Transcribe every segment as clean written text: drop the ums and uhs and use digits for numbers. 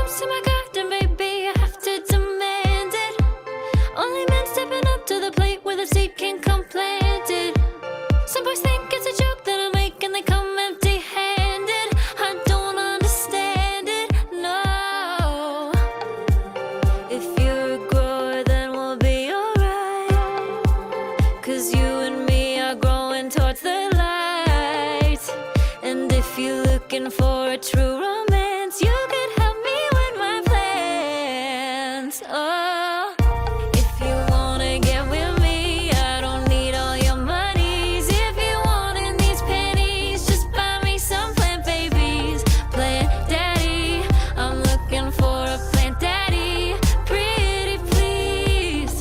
comes to my garden, baby, I have to demand it. Only men stepping up to the plate where the seed can come planted. Some boys think it's a joke that I make and they come empty-handed. I don't understand it, no. If you're a grower, then we'll be alright. 'Cause you and me are growing towards the light. And if you're looking for a true romance, you could help me with my plans. Oh, if you wanna get with me, I don't need all your monies. If you wanting these pennies, just buy me some plant babies. Plant daddy, I'm looking for a plant daddy. Pretty please.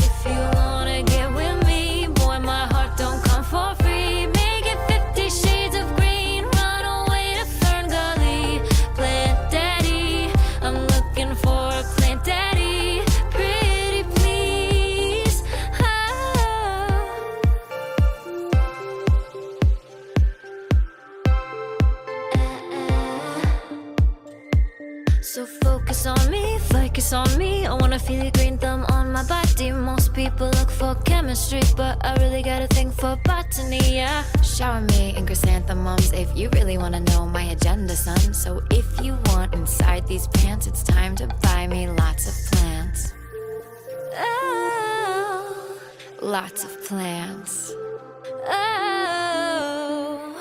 If you wanna get with me, boy, my heart don't come for free. Make it 50 shades of green, run away to Fern Gully. Plant daddy, I'm looking for a plant daddy. Pretty please. So focus on me. I wanna feel your green thumb on my body. Most people look for chemistry, but I really got a thing for botany, yeah. Shower me in chrysanthemums if you really wanna know my agenda, son. So if you want inside these pants, it's time to buy me lots of plants. Oh, lots of plants. Oh.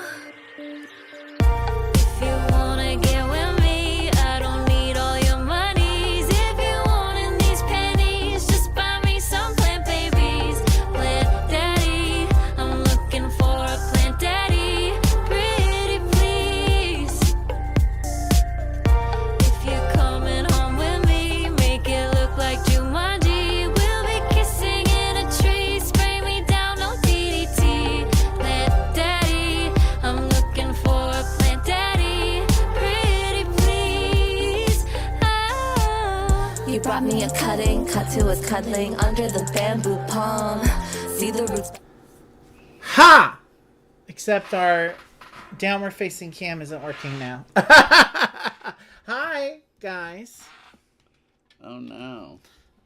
If you wanna get with me, I don't need all your monies. If you wanting these pennies, just buy me some plant babies. Plant daddy, I'm looking for a plant daddy. Pretty please. If you're coming home with me, make it look like Jumanji. We'll be kissing in a tree. Spray me down, no DDT. Plant daddy, I'm looking for a plant daddy. Pretty please. Oh. You brought me a cutting, cut to us cuddling under the bamboo palm. See the roots. Ha! Except our downward facing cam isn't working now. Hi, guys. Oh no.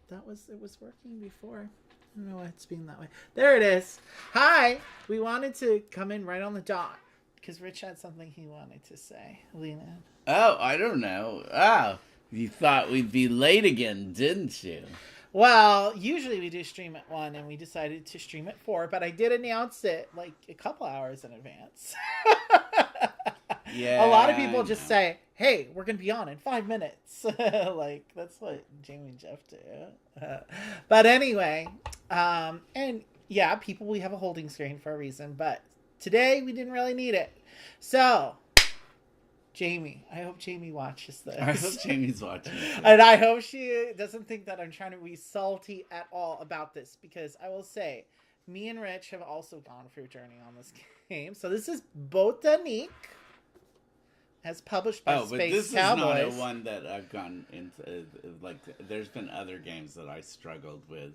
It was working before. I don't know why it's being that way. There it is. Hi. We wanted to come in right on the dot because Rich had something he wanted to say. Lean in. Oh, I don't know. Oh, you thought we'd be late again, didn't you? Well, usually we do stream at 1 and we decided to stream at 4, but I did announce it like a couple hours in advance. Yeah. A lot of people I just know. say, hey, we're going to be on in 5 minutes. Like, that's what Jamie and Jeff do. But anyway, and yeah, people, we have a holding screen for a reason, but today we didn't really need it. So, Jamie, I hope Jamie watches this. I hope Jamie's watching it. And I hope she doesn't think that I'm trying to be salty at all about this, because I will say, me and Rich have also gone through a journey on this game. So this is Botanik, as published by Oh, but Space this Cowboys. is not a one that I've gone into. Like, there's been other games that I struggled with.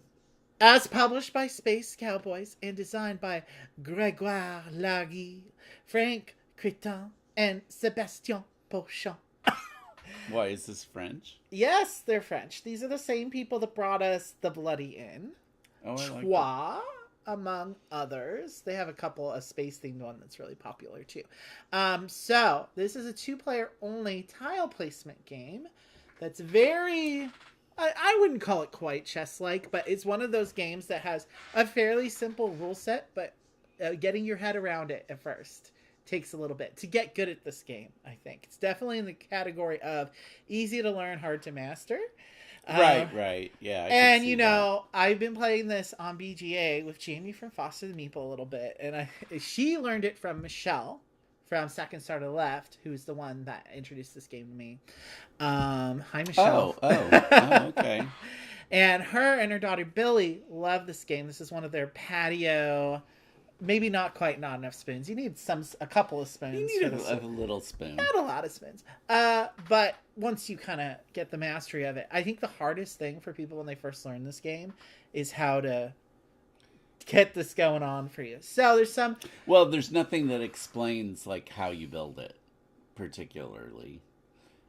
As published by Space Cowboys and designed by Gregoire, Largey, Frank Crittin, and Sebastien Pauchon. Why, is this French? Yes, they're French. These are the same people that brought us The Bloody Inn. Oh, I like that. Trois, among others. They have a space-themed one that's really popular, too. So, this is a 2-player only tile placement game that's very... I wouldn't call it quite chess-like, but it's one of those games that has a fairly simple rule set, but getting your head around it at first takes a little bit to get good at this game, I think. It's definitely in the category of easy to learn, hard to master. Right. Yeah. I And, can see you know, I've been playing this on BGA with Jamie from Foster the Meeple a little bit, and she learned it from Michelle from Second Star to the Left, who's the one that introduced this game to me. Hi, Michelle. Oh, okay. And her and her daughter Billy love this game. This is one of their patio. Maybe not quite not enough spoons. You need a couple of spoons. You need for this. a little spoon. Not a lot of spoons. But once you kind of get the mastery of it, I think the hardest thing for people when they first learn this game is how to get this going on for you. So there's Well, there's nothing that explains like how you build it, particularly.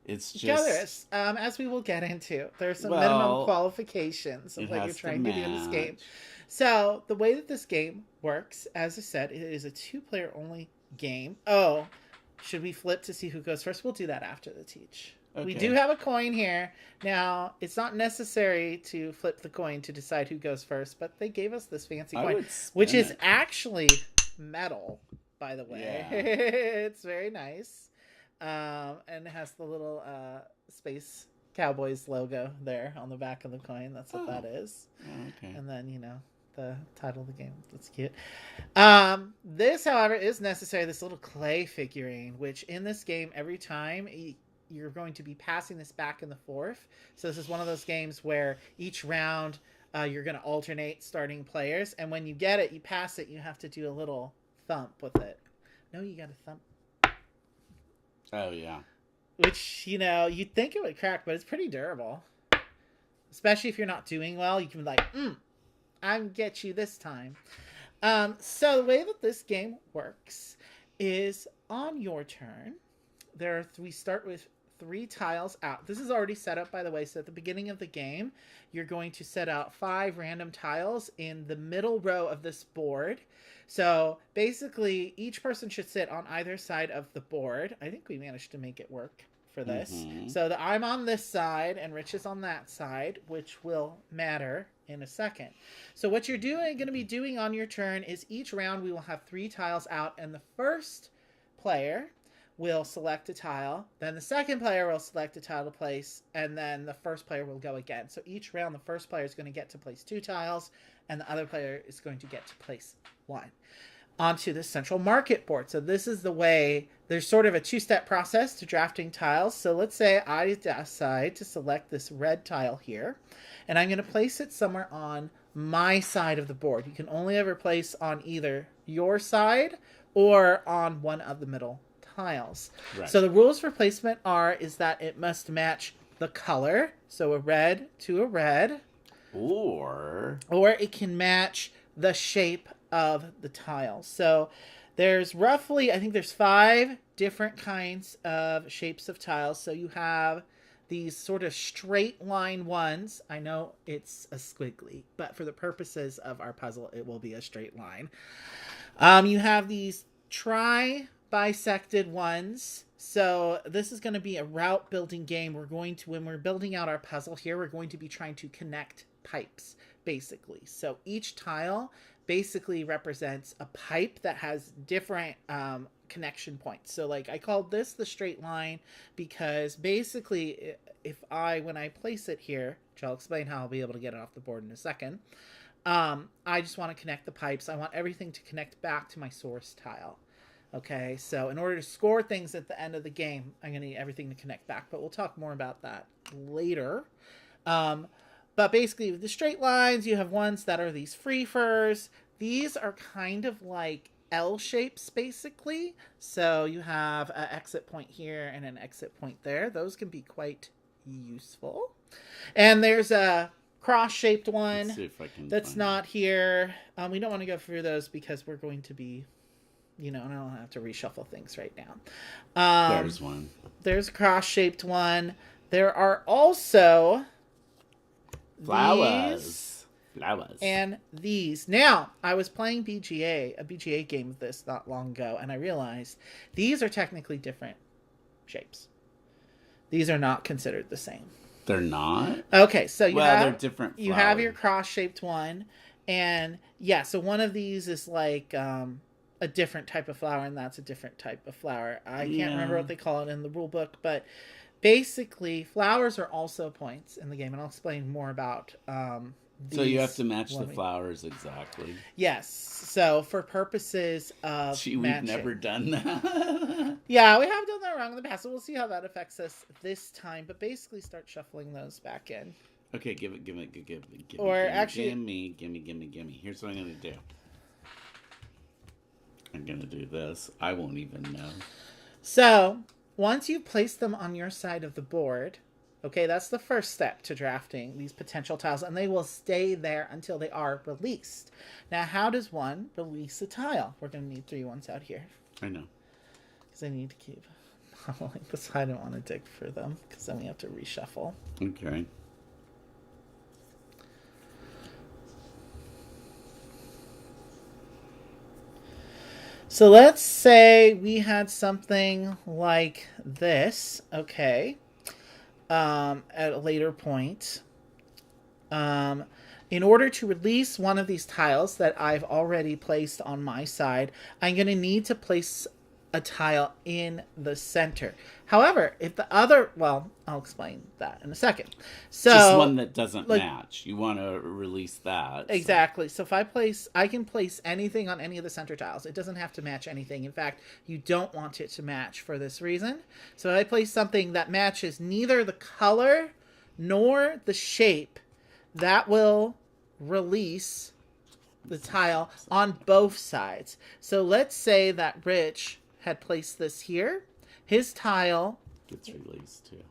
It's just... Yeah, there is. As we will get into, there's some Well, minimum qualifications of it what you're has to trying to do in this game. match. So the way that this game works, as I said, it is a 2-player only game. Oh, should we flip to see who goes first? We'll do that after the teach. Okay. We do have a coin here. Now, it's not necessary to flip the coin to decide who goes first, but they gave us this fancy I coin, would spin which is it. actually metal, by the way. Yeah. It's very nice. And it has the little Space Cowboys logo there on the back of the coin. That's what that is. Oh, okay. And then, the title of the game. That's cute. This, however, is necessary. This little clay figurine, which in this game, every time you're going to be passing this back and forth. So this is one of those games where each round you're going to alternate starting players. And when you get it, you pass it, you have to do a little thump with it. No, you got to thump. Oh, yeah. Which, you'd think it would crack, but it's pretty durable. Especially if you're not doing well, you can be like, I'm get you this time. So the way that this game works is on your turn, we start with 3 tiles out. This is already set up, by the way, so at the beginning of the game, you're going to set out 5 random tiles in the middle row of this board. So basically, each person should sit on either side of the board. I think we managed to make it work for this. Mm-hmm. So that I'm on this side and Rich is on that side, which will matter in a second. So what you're going to be doing on your turn is each round we will have 3 tiles out, and the first player will select a tile, then the second player will select a tile to place, and then the first player will go again. So each round the first player is going to get to place 2 tiles, and the other player is going to get to place 1 onto the central market board. So this is the way, there's sort of a 2-step process to drafting tiles. So let's say I decide to select this red tile here, and I'm going to place it somewhere on my side of the board. You can only ever place on either your side or on one of the middle tiles. Right. So the rules for placement is that it must match the color, so a red to a red, Or it can match the shape of the tile. So there's roughly, I think there's 5 different kinds of shapes of tiles. So you have these sort of straight line ones. I know it's a squiggly, but for the purposes of our puzzle, it will be a straight line. You have these bisected ones. So this is going to be a route building game. When we're building out our puzzle here, we're going to be trying to connect pipes, basically. So each tile basically represents a pipe that has different connection points. So like I called this the straight line because basically when I place it here, which I'll explain how I'll be able to get it off the board in a second, I just want to connect the pipes. I want everything to connect back to my source tile. Okay, so in order to score things at the end of the game, I'm going to need everything to connect back, but we'll talk more about that later. But basically, with the straight lines, you have ones that are these freefers. These are kind of like L shapes, basically. So you have an exit point here and an exit point there. Those can be quite useful. And there's a cross-shaped one that's not here. We don't want to go through those because we're going to be... I don't have to reshuffle things right now. There's one. There's a cross-shaped one. There are also Flowers. And these. Now, I was playing a BGA game of this not long ago, and I realized these are technically different shapes. These are not considered the same. They're not? Okay, so they're different flowers. You have your cross-shaped one, and so one of these is like... a different type of flower, and that's a different type of flower. I can't remember what they call it in the rule book, but basically flowers are also points in the game, and I'll explain more about these. So you have to match the flowers exactly. Yes. So for purposes of we've never done that. Yeah, we have done that wrong in the past, so we'll see how that affects us this time, but basically start shuffling those back in. Okay, give me. Gimme. Here's what I'm gonna do. I'm going to do this. I won't even know. So, once you've placed them on your side of the board, okay, that's the first step to drafting these potential tiles, and they will stay there until they are released. Now, how does one release a tile? We're going to need 3 ones out here. I know. Because I need to keep like this. I don't want to dig for them because then we have to reshuffle. Okay. So let's say we had something like this, okay, at a later point. In order to release one of these tiles that I've already placed on my side, I'm going to need to place a tile in the center. However, if the other, well, I'll explain that in a second. So just one that doesn't match. You want to release that. Exactly. So if I can place anything on any of the center tiles. It doesn't have to match anything. In fact, you don't want it to match for this reason. So if I place something that matches neither the color nor the shape, that will release the tile on both sides. So let's say that Rich had placed this here. His tile gets released too.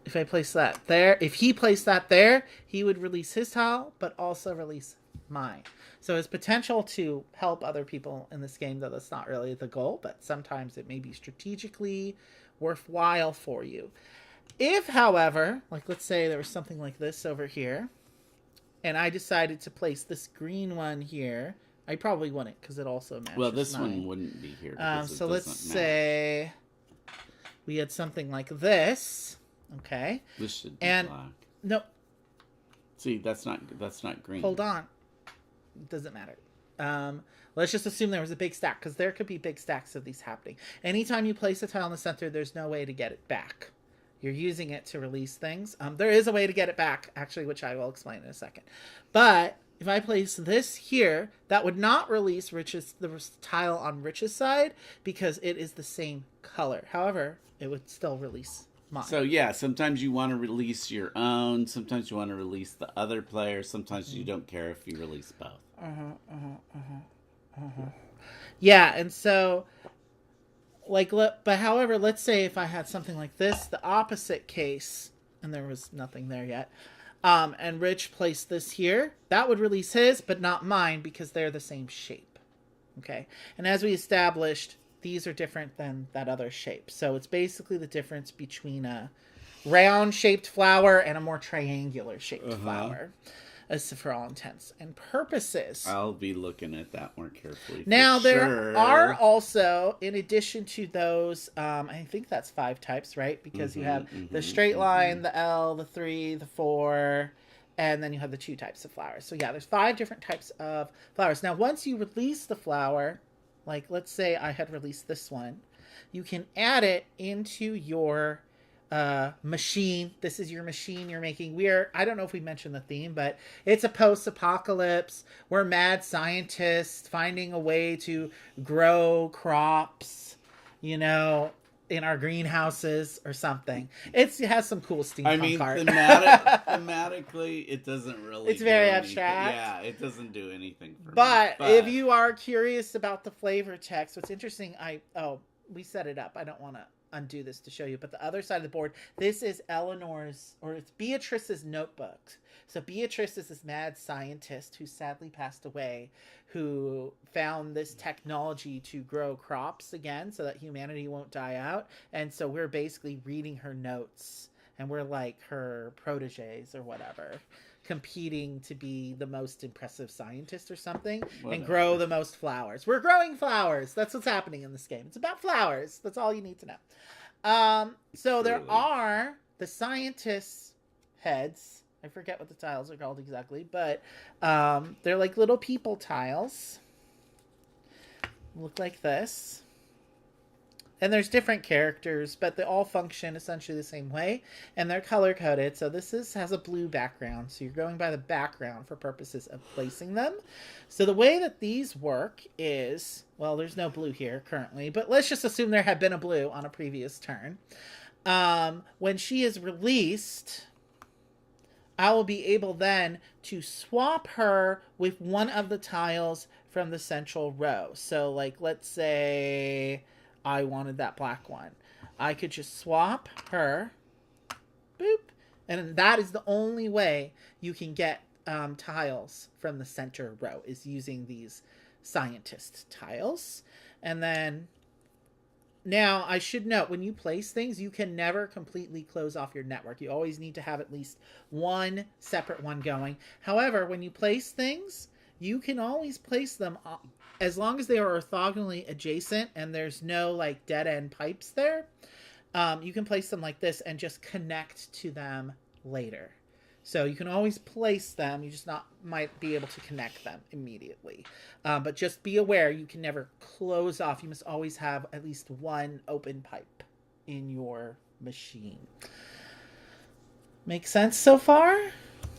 If I place that there, if he placed that there, he would release his tile, but also release mine. So his potential to help other people in this game, though that's not really the goal, but sometimes it may be strategically worthwhile for you. If, however, like let's say there was something like this over here, and I decided to place this green one here, I probably wouldn't because it also matches. Well, this mine. one wouldn't be here. So let's say we had something like this. Okay. This should be black. No. See, that's not green. Hold on. It doesn't matter. Let's just assume there was a big stack because there could be big stacks of these happening. Anytime you place a tile in the center, there's no way to get it back. You're using it to release things. There is a way to get it back, actually, which I will explain in a second. But if I place this here, that would not release the tile on Rich's side because it is the same color. However, it would still release mine. So yeah, sometimes you want to release your own. Sometimes you want to release the other player. Sometimes you don't care if you release both. Yeah, and so, but however, let's say if I had something like this, the opposite case, and there was nothing there yet, and Rich placed this here, that would release his, but not mine because they're the same shape. Okay, and as we established, these are different than that other shape. So it's basically the difference between a round-shaped flower and a more triangular-shaped flower, as for all intents and purposes. I'll be looking at that more carefully. Now, there are also, in addition to those, I think that's 5 types, right? Because you have the straight line, the L, the 3, the 4, and then you have the 2 types of flowers. So yeah, there's 5 different types of flowers. Now, once you release the flower, like let's say I had released this one, you can add it into your machine. This is your machine you're making. I don't know if we mentioned the theme, but it's a post-apocalypse. We're mad scientists finding a way to grow crops, in our greenhouses or something. It has some cool steampunk art. Thematically, it doesn't really. It's very abstract. Yeah, it doesn't do anything for me. But if you are curious about the flavor text, what's interesting, we set it up. I don't want to undo this to show you, but the other side of the board, this is it's Beatrice's notebook. So Beatrice is this mad scientist who sadly passed away, who found this technology to grow crops again so that humanity won't die out. And so we're basically reading her notes, and we're like her proteges or whatever, competing to be the most impressive scientist or something. And grow the most flowers. We're growing flowers. That's what's happening in this game. It's about flowers. That's all you need to know. So there are the scientists' heads. I forget what the tiles are called exactly, but they're like little people tiles. Look like this. And there's different characters, but they all function essentially the same way, and they're color coded. So this has a blue background, so you're going by the background for purposes of placing them. So the way that these work is, well, there's no blue here currently, but let's just assume there had been a blue on a previous turn. When she is released, I will be able then to swap her with one of the tiles from the central row. So like, let's say I wanted that black one. I could just swap her. Boop. And that is the only way you can get tiles from the center row, is using these scientist tiles. And then Now, I should note, when you place things, you can never completely close off your network. You always need to have at least one separate one going. However, when you place things, you can always place them as long as they are orthogonally adjacent and there's no like dead end pipes there. You can place them like this and just connect to them later. So you can always place them. You just might be able to connect them immediately. But just be aware, you can never close off. You must always have at least one open pipe in your machine. Make sense so far?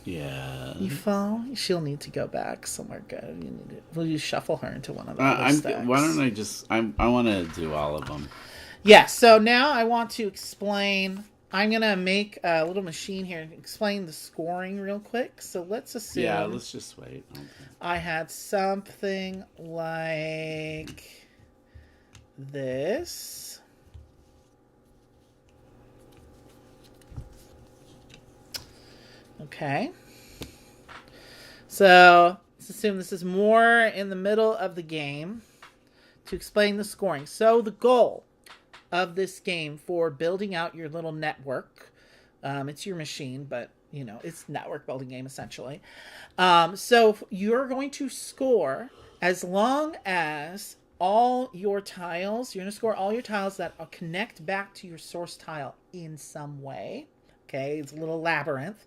Yeah. You follow? She'll need to go back somewhere good. Will you shuffle her into one of the stacks? Why don't I just... I want to do all of them. Yeah, so now I want to explain... I'm going to make a little machine here and explain the scoring real quick. So let's assume... Yeah, let's just wait. Okay. I had something like this. Okay. So let's assume this is more in the middle of the game to explain the scoring. So the goal of this game for building out your little network, it's your machine, but you know, it's network building game essentially. So you're going to score as long as all your tiles, you're going to score all your tiles that connect back to your source tile in some way. Okay, it's a little labyrinth.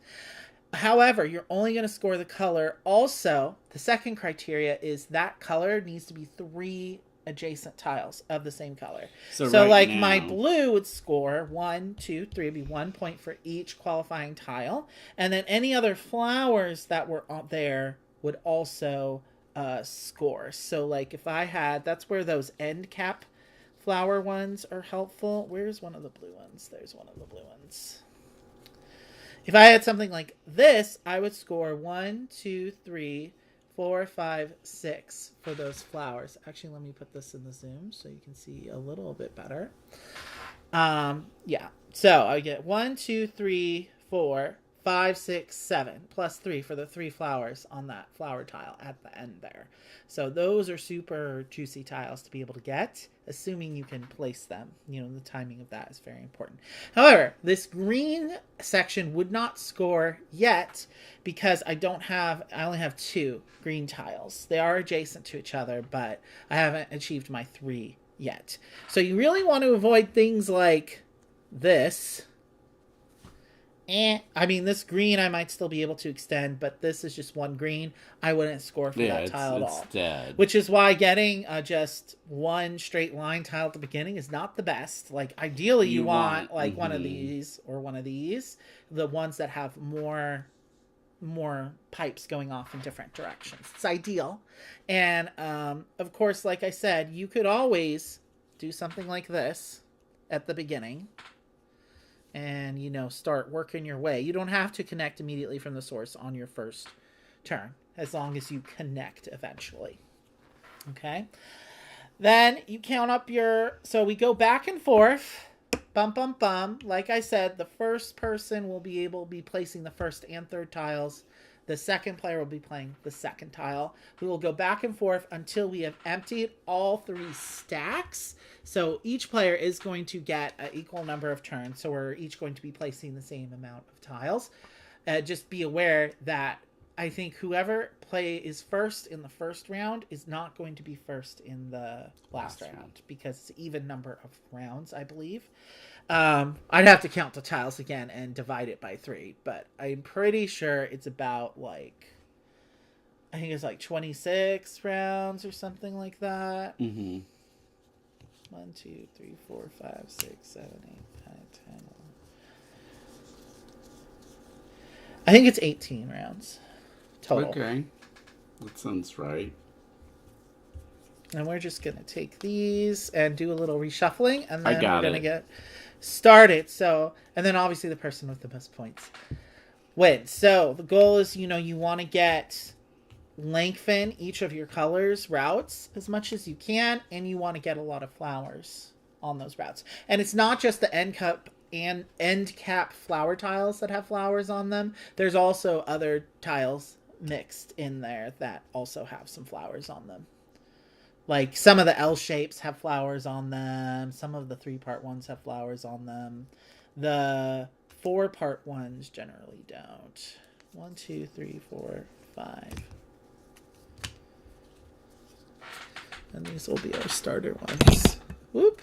However, you're only going to score the color. Also, the second criteria is that color needs to be 3 adjacent tiles of the same color. So right like now, my blue would score 1, 2, 3, it'd be 1 point for each qualifying tile. And then any other flowers that were out there would also score. So like if I had, that's where those end cap flower ones are helpful. Where's one of the blue ones? There's one of the blue ones. If I had something like this, I would score 1, 2, 3, 4, 5, 6 for those flowers. Actually, let me put this in the zoom so you can see a little bit better. Yeah. So I get 1, 2, 3, 4, 5, 6, 7 plus 3 for the 3 flowers on that flower tile at the end there. So those are super juicy tiles to be able to get, assuming you can place them. You know, the timing of that is very important. However, this green section would not score yet because I only have 2 green tiles. They are adjacent to each other, but I haven't achieved my 3 yet. So you really want to avoid things like this. I mean, this green I might still be able to extend, but this is just 1 green. I wouldn't score for that tile at all. Dead. Which is why getting just 1 straight line tile at the beginning is not the best. Like, ideally you want like one of these or one of these. The ones that have more pipes going off in different directions. It's ideal. And, of course, like I said, you could always do something like this at the beginning. And, you know, start working your way. You don't have to connect immediately from the source on your first turn, as long as you connect eventually. Okay? Then you count up so we go back and forth. Bum, bum, bum. Like I said, the first person will be placing the first and third tiles. The second player will be playing the second tile. We will go back and forth until we have emptied all 3 stacks. So each player is going to get an equal number of turns. So we're each going to be placing the same amount of tiles. Just be aware that I think whoever is first in the first round is not going to be first in the last round because it's an even number of rounds, I believe. I'd have to count the tiles again and divide it by 3, but I'm pretty sure it's about I think it's like 26 rounds or something like that. Mm-hmm. 1, 2, 3, 4, 5, 6, 7, 8, 9, 10, 11. I think it's 18 rounds total. Okay. That sounds right. And we're just going to take these and do a little reshuffling, and then we're going to get started. So, and then obviously the person with the most points wins. So the goal is, you want to lengthen each of your colors routes as much as you can, and you want to get a lot of flowers on those routes. And it's not just the end cap flower tiles that have flowers on them. There's also other tiles mixed in there that also have some flowers on them. Like some of the L shapes have flowers on them. Some of the 3-part ones have flowers on them. The 4-part ones generally don't. 1, 2, 3, 4, 5. And these will be our starter ones. Whoop.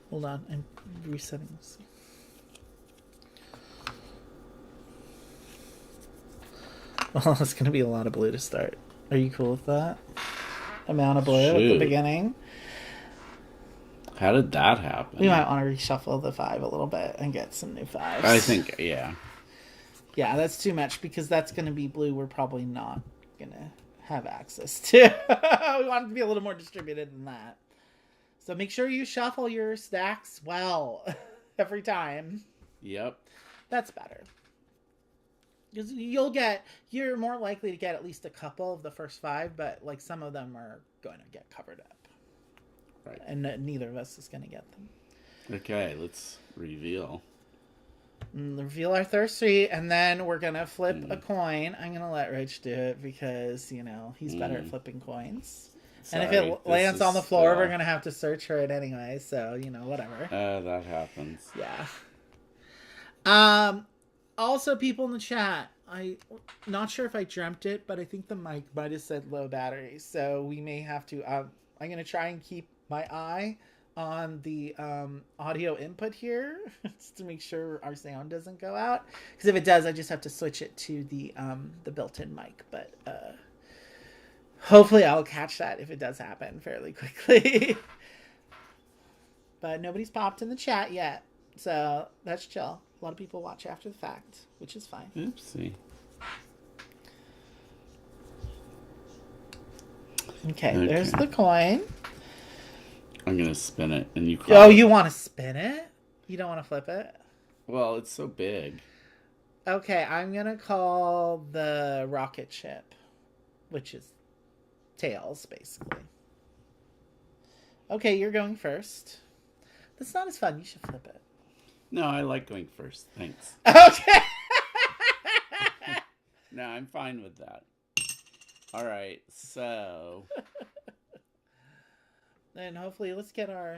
Hold on, I'm resetting this. Well, it's going to be a lot of blue to start. Are you cool with that? Amount of blue at the Shoot. beginning. How did that happen? We might want to reshuffle the 5 a little bit and get some new 5s. I think, yeah. Yeah, that's too much because that's going to be blue we're probably not going to have access to. We want it to be a little more distributed than that. So make sure you shuffle your stacks well every time. Yep. That's better. Because you're more likely to get at least a couple of the first 5, but like some of them are going to get covered up. Right. And neither of us is going to get them. Okay, let's reveal. Reveal our thirst tree, and then we're going to flip a coin. I'm going to let Rich do it because, he's better at flipping coins. Sorry, and if it lands on the floor, we're going to have to search for it anyway. So, whatever. That happens. Yeah. Also, people in the chat, I'm not sure if I dreamt it, but I think the mic might have said low battery. So we may have to, I'm going to try and keep my eye on the audio input here just to make sure our sound doesn't go out. Because if it does, I just have to switch it to the built-in mic. But hopefully I'll catch that if it does happen fairly quickly. But nobody's popped in the chat yet. So that's chill. A lot of people watch after the fact, which is fine. Oopsie. Okay, there's the coin. I'm going to spin it, and you call Oh, it. you want to spin it? You don't want to flip it? Well, it's so big. Okay, I'm going to call the rocket ship, which is tails, basically. Okay, you're going first. That's not as fun. You should flip it. No, I like going first. Thanks. Okay. No, I'm fine with that. All right, so... Then hopefully, let's get our,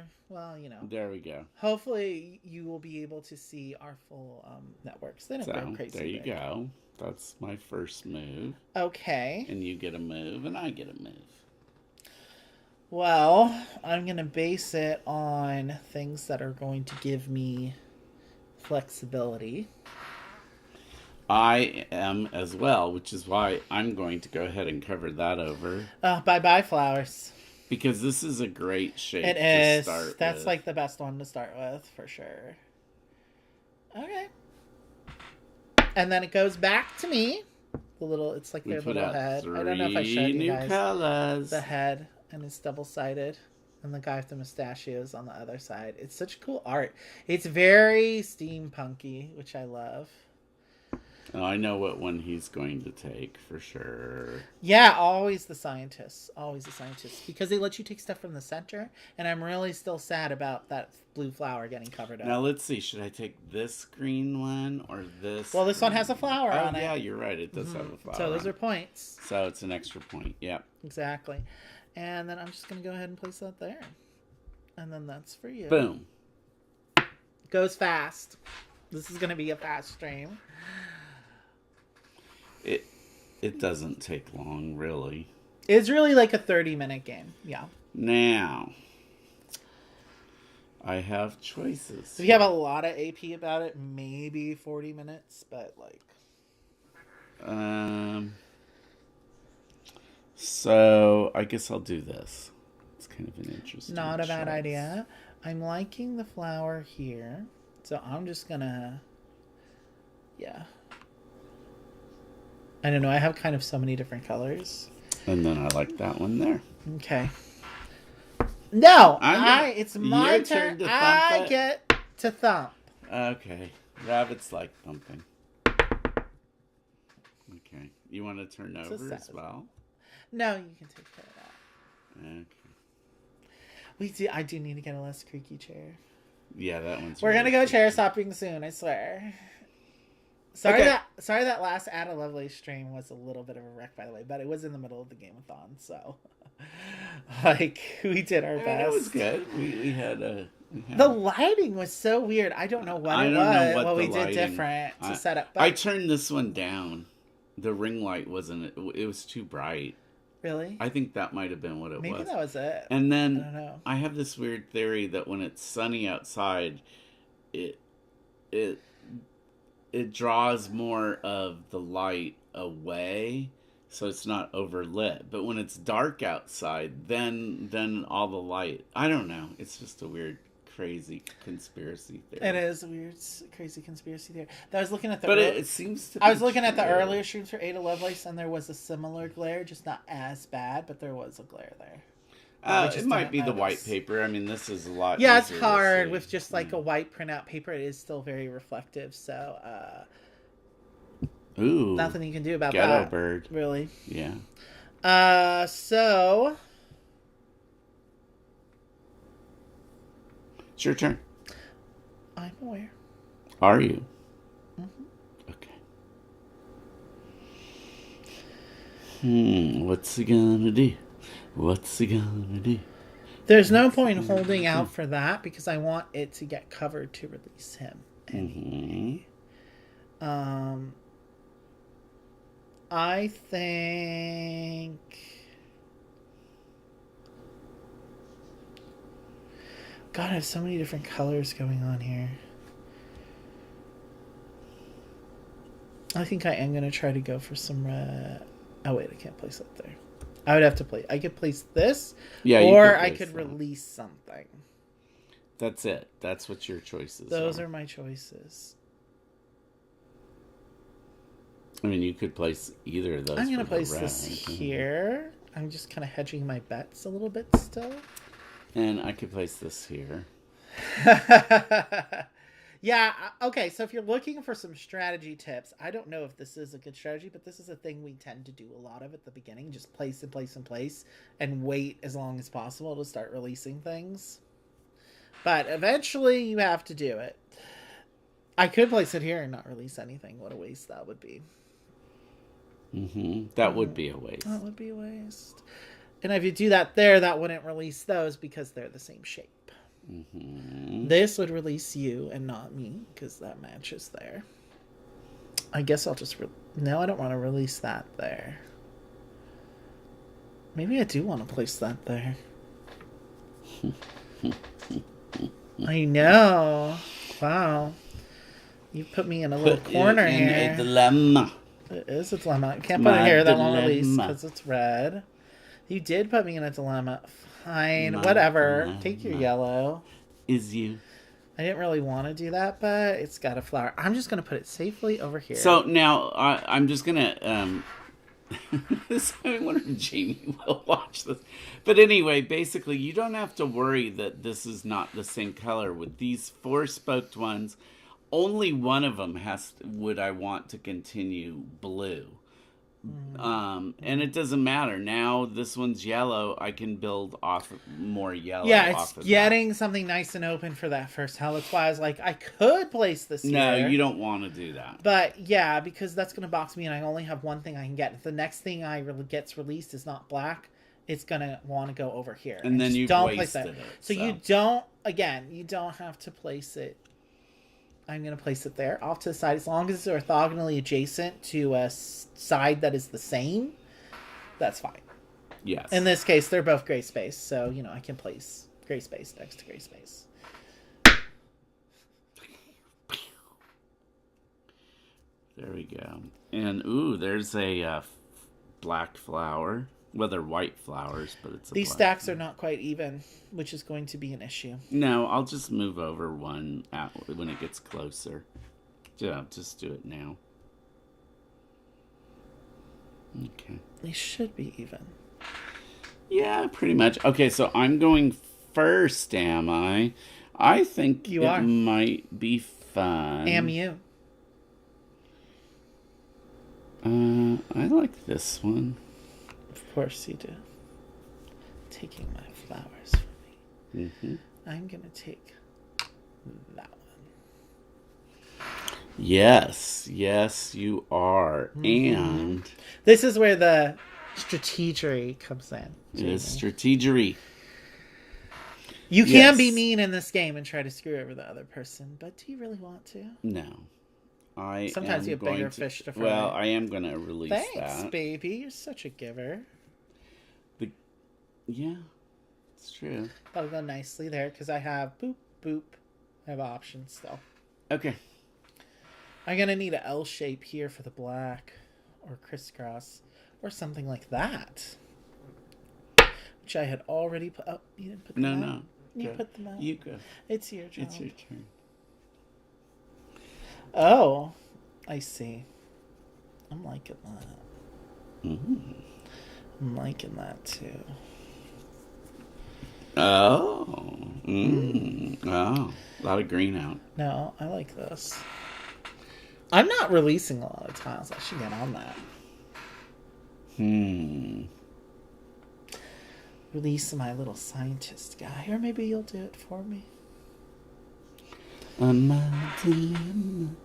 There we go. Hopefully, you will be able to see our full networks. They don't go crazy. There you big. go. That's my first move. Okay. And you get a move, and I get a move. Well, I'm going to base it on things that are going to give me flexibility. I am as well, which is why I'm going to go ahead and cover that over. Bye-bye, flowers. Because this is a great shape It to is. start That's with. like the best one to start with, for sure. Okay. And then it goes back to me. It's like We their put little out head. three I don't know if I showed you new guys colors. the head, and it's double-sided. And the guy with the mustachios on the other side. It's such cool art. It's very steampunky, which I love. Oh, I know what one he's going to take for sure. Yeah, always the scientists. Always the scientists. Because they let you take stuff from the center. And I'm really still sad about that blue flower getting covered up. Now, let's see. Should I take this green one or this? Well, this one green has a flower on it. Oh, yeah, you're right. It does have a flower. So those on are it. points. So it's an extra point. Yeah. Exactly. And then I'm just going to go ahead and place that there. And then that's for you. Boom. Goes fast. This is going to be a fast stream. It doesn't take long, really. It's really like a 30-minute game. Yeah. Now, I have choices. If you have a lot of AP about it, maybe 40 minutes, but like... So, I guess I'll do this. It's kind of an interesting Not a bad choice. idea. I'm liking the flower here. So I'm just gonna... Yeah. I don't know. I have kind of so many different colors. And then I like that one there. Okay. No! It's your my turn turn. to thump I it. get to thump. Okay. Rabbits like thumping. Okay. You want to turn a over as sad- well? No, you can take care of that. Okay. I do need to get a less creaky chair. Yeah, that one's. We're really gonna go tricky. chair stopping soon, I swear. Sorry that last Ada Lovelace stream was a little bit of a wreck, by the way, but it was in the middle of the game-a-thon, so like we did our best. It was good. We had the lighting was so weird. I don't know what what we did different to set up. But I turned this one down. The ring light wasn't. It was too bright. Really? I think that might have been what it was. Maybe that was it. And then I don't know. I have this weird theory that when it's sunny outside, it draws more of the light away, so it's not overlit. But when it's dark outside, then all the light. I don't know. It's just a weird, crazy conspiracy theory. It is a weird, crazy conspiracy theory. I was looking at the. But it seems to. I was looking at the earlier streams for Ada Lovelace, and there was a similar glare, just not as bad, but there was a glare there. It might be the white paper. I mean, this is a lot. Yeah, it's easier to hard see. with just like a white printout paper. It is still very reflective, so Ooh, nothing you can do about ghetto that. bird. Really. Yeah. So It's your turn. I'm aware. Are you? Mm-hmm. Okay. What's he gonna do? What's he gonna do? There's no point in holding out for that because I want it to get covered to release him. Anyway. I think. God, I have so many different colors going on here. I think I am going to try to go for some red. Oh, wait, I can't place that there. I would have to place. I could place this, Yeah, or I could release something. That's it. That's what your choices Those are my choices. I mean, you could place either of those. I'm going to for the place red. this here. I'm just kind of hedging my bets a little bit still. And I could place this here. Yeah, okay, so if you're looking for some strategy tips, I don't know if this is a good strategy, but this is a thing we tend to do a lot of at the beginning. Just place and place and place and wait as long as possible to start releasing things. But eventually you have to do it. I could place it here and not release anything. What a waste that would be. That would be a waste. That would be a waste. And if you do that there, that wouldn't release those because they're the same shape. This would release you and not me because that matches there. I guess I'll just... No, I don't want to release that there. Maybe I do want to place that there. I know. Wow. You put me in a little corner here. A dilemma. It is a dilemma. I can't put it here. That won't release because it's red. You did put me in a dilemma. Fine. Whatever. Take your yellow. Is you. I didn't really want to do that, but it's got a flower. I'm just going to put it safely over here. So now I'm just going to... I wonder if Jamie will watch this. But anyway, basically, you don't have to worry that this is not the same color. With these four-spoked ones, only one of them would I want to continue blue. And it doesn't matter. Now this one's yellow. I can build off more yellow. Yeah, it's getting something nice and open for that first hell. That's why I was like, I could place this here. No, you don't want to do that. But yeah, because that's going to box me and I only have one thing I can get. If the next thing gets released is not black, it's going to want to go over here. And then you don't place it. So you don't have to place it. I'm going to place it there off to the side. As long as it's orthogonally adjacent to a side that is the same, that's fine. Yes. In this case, they're both gray space. So, I can place gray space next to gray space. There we go. And, ooh, there's a black flower. Well, they're white flowers, but it's These stacks are not quite even, which is going to be an issue. No, I'll just move over one out when it gets closer. Yeah, just do it now. Okay. They should be even. Yeah, pretty much. Okay, so I'm going first, am I? I think you are. Might be fun. Am you? I like this one. Of course you do. Taking my flowers from me. I'm going to take that one. Yes, you are. And This is where the strategery comes in. it is strategery. You can be Yes. mean in this game and try to screw over the other person, but do you really want to? No. Sometimes you have bigger fish to fry. Well, I am going to release Thanks, that. baby. You're such a giver. Yeah, it's true. That'll go nicely there because I have boop, boop. I have options still. Okay. I'm going to need an L shape here for the black or crisscross or something like that. Which I had already put. Oh, you didn't put them out? No. You Go. put them out. You go. It's your job. It's your turn. Oh, I see. I'm liking that. Mm-hmm. I'm liking that too. Oh. Oh. A lot of green out. No, I like this. I'm not releasing a lot of tiles. I should get on that. Release my little scientist guy. Or maybe you'll do it for me. On my team,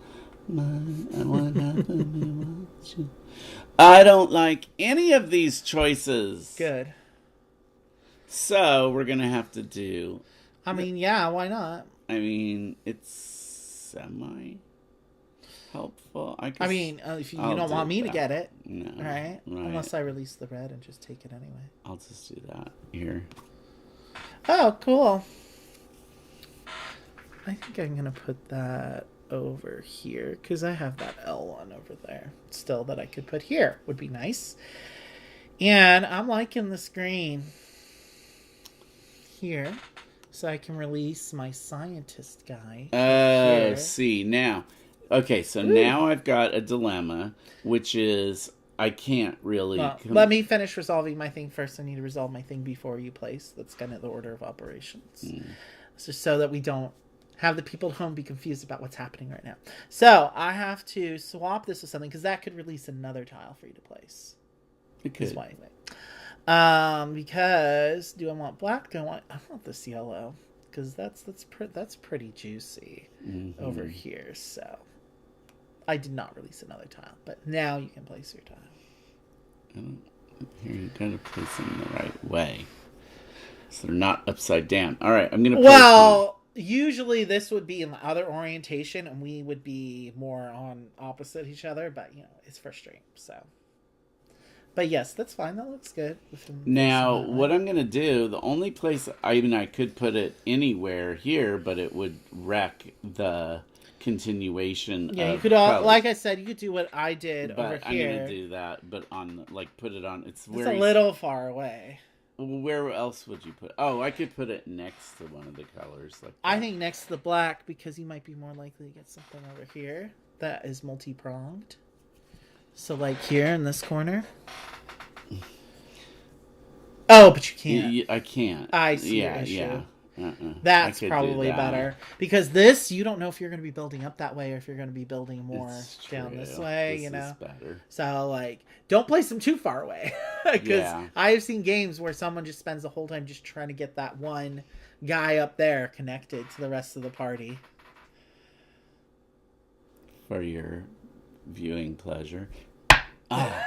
what happened? I don't like any of these choices. Good. So we're gonna have to do. I mean, yeah, why not? I mean, it's semi helpful. I mean, if you I'll don't want do me to that. get it, No. right? Right. Unless I release the red and just take it anyway. I'll just do that here. Oh, cool. I think I'm going to put that over here because I have that L one over there still that I could put here. Would be nice. And I'm liking the screen here so I can release my scientist guy. here. See, now. Okay, so now I've got a dilemma, which is I can't really... Well, let me finish resolving my thing first. I need to resolve my thing before you place. That's kind of the order of operations. It's just so that we don't have the people at home be confused about what's happening right now. So I have to swap this with something because that could release another tile for you to place. Okay. Is why because do I want black? I want this yellow because that's pretty juicy over here. So I did not release another tile, but now you can place your tile. Here, you gotta place them the right way. So they're not upside down. Alright, I'm gonna place Well, usually this would be in the other orientation and we would be more on opposite each other, but it's for stream, so. But yes, that's fine. That looks good. Now, what I'm going to do, the only place, I could put it anywhere here, but it would wreck the continuation Yeah, of you could, colors. like I said, you could do what I did But over I'm here. going to do that, but on, put it on, it's It's where... a little far away. Where else would you put... Oh, I could put it next to one of the colors. Like I that. think next to the black, because you might be more likely to get something over here that is multi-pronged. So, like here in this corner. Oh, but you can't. I can't. I see your issue. Yeah. That's I could do probably that. better. Because this, you don't know if you're going to be building up that way or if you're going to be building more It's down true. this way, This you know? is better. So, like, don't place them too far away. Because Yeah. I've seen games where someone just spends the whole time just trying to get that one guy up there connected to the rest of the party. For your viewing pleasure. Oh.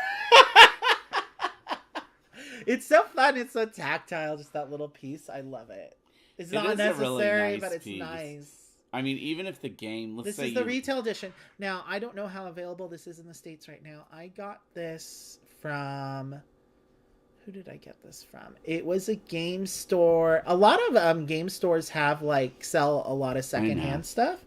It's so fun. It's so tactile, just that little piece. I love it. It's It not is a necessary, really nice but it's piece. nice. I mean, even if the game, let's This say is the retail edition. Now, I don't know how available this is in the States right now. I got this from... Who did I get this from? It was a game store. A lot of game stores have, sell a lot of secondhand stuff.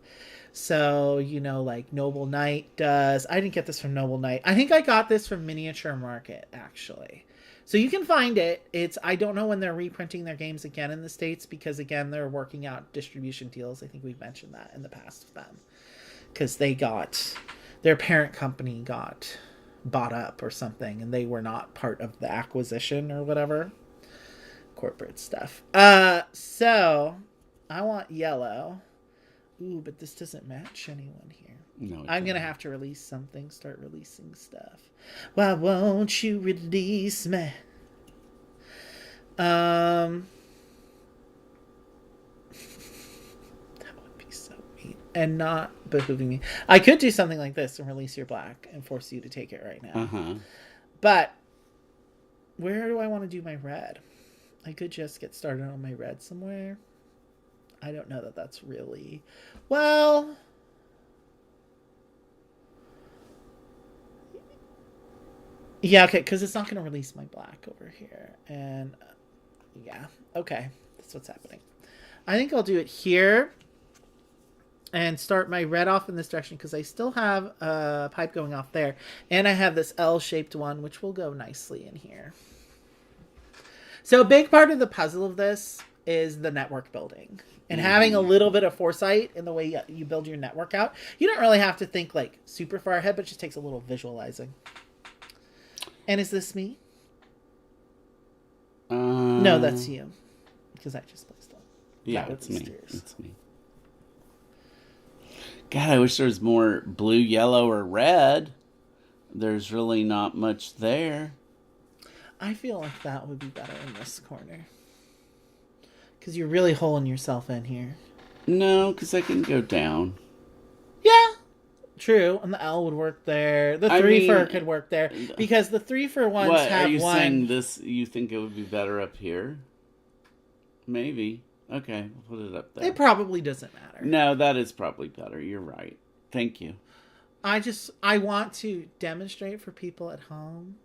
So, like Noble Knight does. I didn't get this from Noble Knight. I think I got this from Miniature Market, actually. So you can find it. I don't know when they're reprinting their games again in the States because, again, they're working out distribution deals. I think we've mentioned that in the past with them. Because their parent company got bought up or something, and they were not part of the acquisition or whatever. Corporate stuff. So, I want yellow. Ooh, but this doesn't match anyone here. No, I'm going to have to release something, start releasing stuff. Why won't you release me? That would be and not behooving me. I could do something like this and release your black and force you to take it right now. Uh-huh. But where do I want to do my red? I could just get started on my red somewhere. I don't know that that's really... Well... Yeah, okay, because it's not going to release my black over here. And, yeah, okay. That's what's happening. I think I'll do it here and start my red off in this direction because I still have a pipe going off there. And I have this L-shaped one, which will go nicely in here. So a big part of the puzzle of this is the network building. And having a little bit of foresight in the way you build your network out. You don't really have to think, like, super far ahead, but it just takes a little visualizing. And is this me? No, that's you. Because I just placed them. Yeah, it's me. It's me. God, I wish there was more blue, yellow, or red. There's really not much there. I feel like that would be better in this corner. Because you're really holding yourself in here. No, because I can go down. Yeah. True, and the L would work there. The 3-for could work there because the 3-for ones have are you one. saying this? You think it would be better up here? Maybe. Okay, we'll put it up there. It probably doesn't matter. No, that is probably better. You're right. Thank you. I want to demonstrate for people at home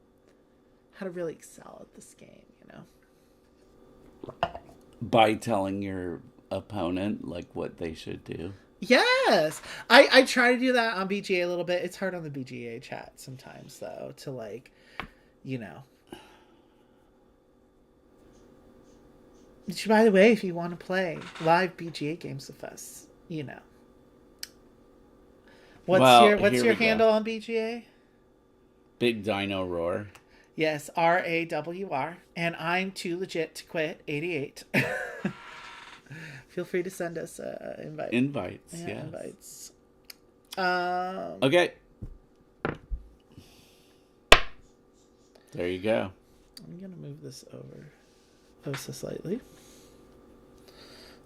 how to really excel at this game. You know, by telling your opponent like what they should do. Yes, I try to do that on BGA a little bit. It's hard on the BGA chat sometimes, though, to like, you know. Which, by the way, if you want to play live BGA games with us, you know. What's your handle on BGA? Big Dino Roar. Yes, RAWR, and I'm too legit to quit 88. Feel free to send us invites. Invites, yeah. Yes. Invites. Okay. There you go. I'm going to move this over so slightly.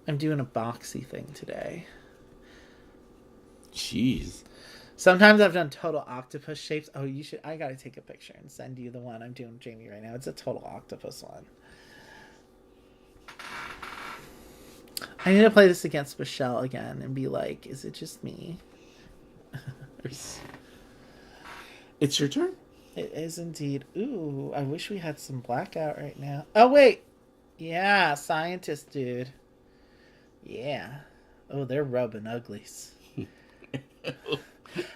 I'm doing a boxy thing today. Jeez. Sometimes I've done total octopus shapes. Oh, you should. I got to take a picture and send you the one I'm doing Jamie right now. It's a total octopus one. I need to play this against Michelle again and be like, is it just me? It's your turn? It is indeed. Ooh, I wish we had some blackout right now. Oh, wait. Yeah, scientist dude. Yeah. Oh, they're rubbing uglies.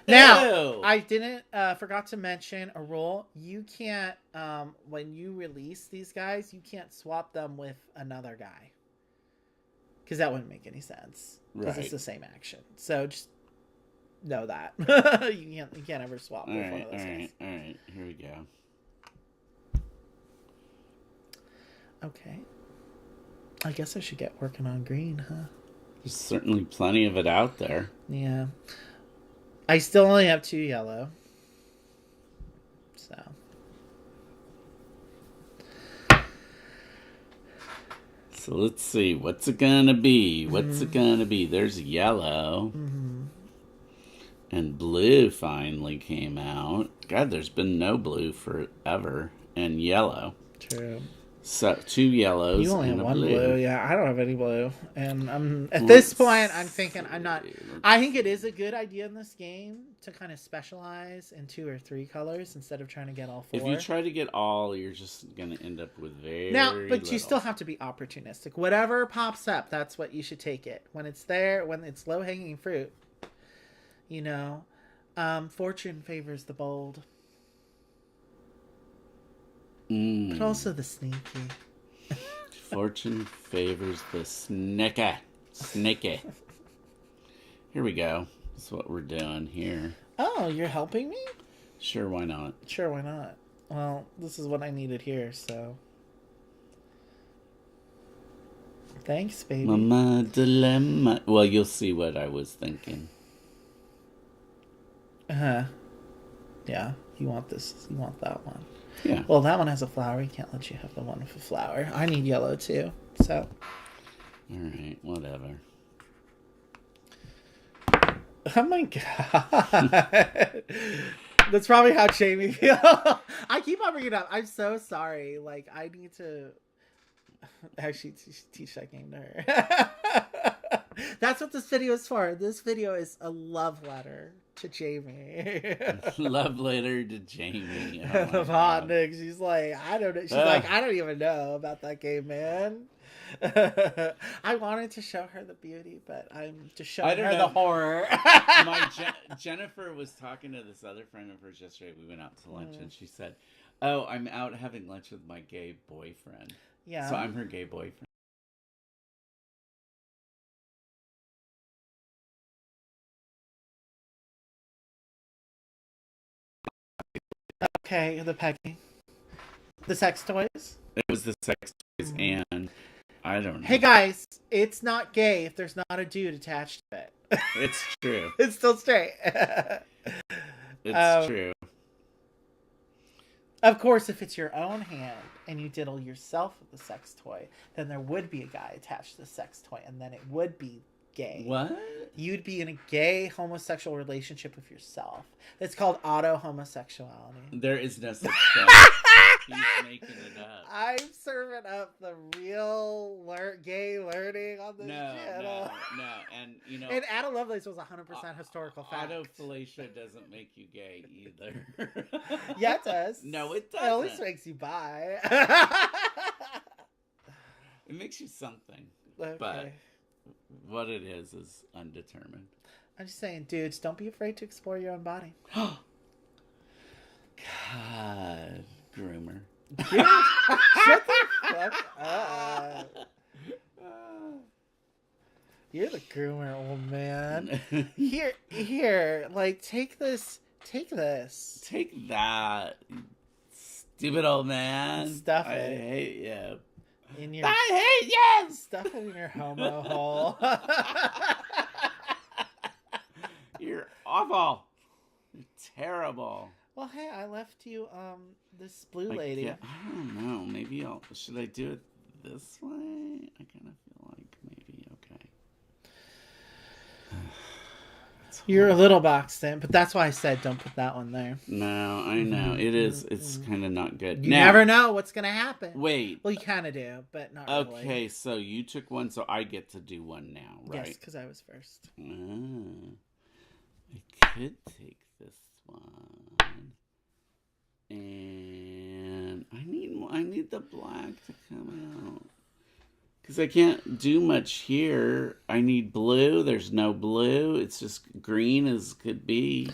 Now, I didn't forgot to mention a rule. You can't, when you release these guys, you can't swap them with another guy. Because that wouldn't make any sense. Because it's the same action. So just know that. you can't ever swap with one of those guys. All right. Here we go. Okay. I guess I should get working on green, huh? There's certainly plenty of it out there. Yeah. I still only have 2 yellow. So. So let's see. What's it gonna be? What's it gonna be? There's yellow. Mm-hmm. And blue finally came out. God, there's been no blue forever. And yellow. True. So 2 yellows. You only and have a 1 blue. blue. Yeah, I don't have any blue. And I'm at this point, I'm thinking I'm not. I think it is a good idea in this game to kind of specialize in 2 or 3 colors instead of trying to get all 4. If you try to get all, you're just going to end up with very but little. you still have to be opportunistic. Whatever pops up, that's what you should take it. When it's there, when it's low-hanging fruit, you know, fortune favors the bold. But also the sneaky. Fortune favors the snaky. Here we go. That's what we're doing here. Oh, you're helping me? Sure, why not? Sure, why not? Well, this is what I needed here, so. Thanks, baby. Mama dilemma. Well, you'll see what I was thinking. Uh-huh. Yeah, you want this. You want that one. Yeah. Well, that one has a flower. You can't let you have the one with a flower. I need yellow, too. So. All right, whatever. Oh my god. That's probably how Jamie feels. I keep on bringing it up. I'm so sorry. Like, I need to actually teach that game to her. That's what this video is for. This video is a love letter to Jamie. Love letter to Jamie. The Botanik. She's like, I don't know. She's like, I don't even know about that game, man. I wanted to show her the beauty, but I'm just showing her the horror. Jennifer was talking to this other friend of hers yesterday. We went out to lunch, and she said, "Oh, I'm out having lunch with my gay boyfriend." Yeah. So I'm her gay boyfriend. Okay, the pegging. The sex toys? It was the sex toys, and I don't know. Hey guys, it's not gay if there's not a dude attached to it. It's true. It's still straight. It's true. Of course, if it's your own hand and you diddle yourself with the sex toy, then there would be a guy attached to the sex toy, and then it would be gay. What? You'd be in a gay homosexual relationship with yourself. It's called auto-homosexuality. There is no such thing. He's making it up. I'm serving up the real gay learning on this channel. No. And, you know... And Ada Lovelace was 100% historical fact. Autofellatio doesn't make you gay either. Yeah, it does. No, it doesn't. It at least makes you bi. It makes you something. Okay. But what it is undetermined. I'm just saying, dudes, don't be afraid to explore your own body. God, groomer. Dude, shut the fuck up. You're the groomer, old man. Here, like, take this. Take that, stupid old man. Stuff I it. hate you. I hate you! Stuff it in your homo hole. You're awful. You're terrible. Well, hey, I left you this blue lady. I don't know. Maybe should I do it this way? I kind of feel like maybe okay. You're a little boxed in, but that's why I said don't put that one there. No, I know. It is. It's kind of not good. You never know what's going to happen. Wait. Well, you kind of do, but not really. Okay, so you took one, so I get to do one now, right? Yes, because I was first. I could take this one. And I need the black to come out. Because I can't do much here. I need blue. There's no blue. It's just green as could be.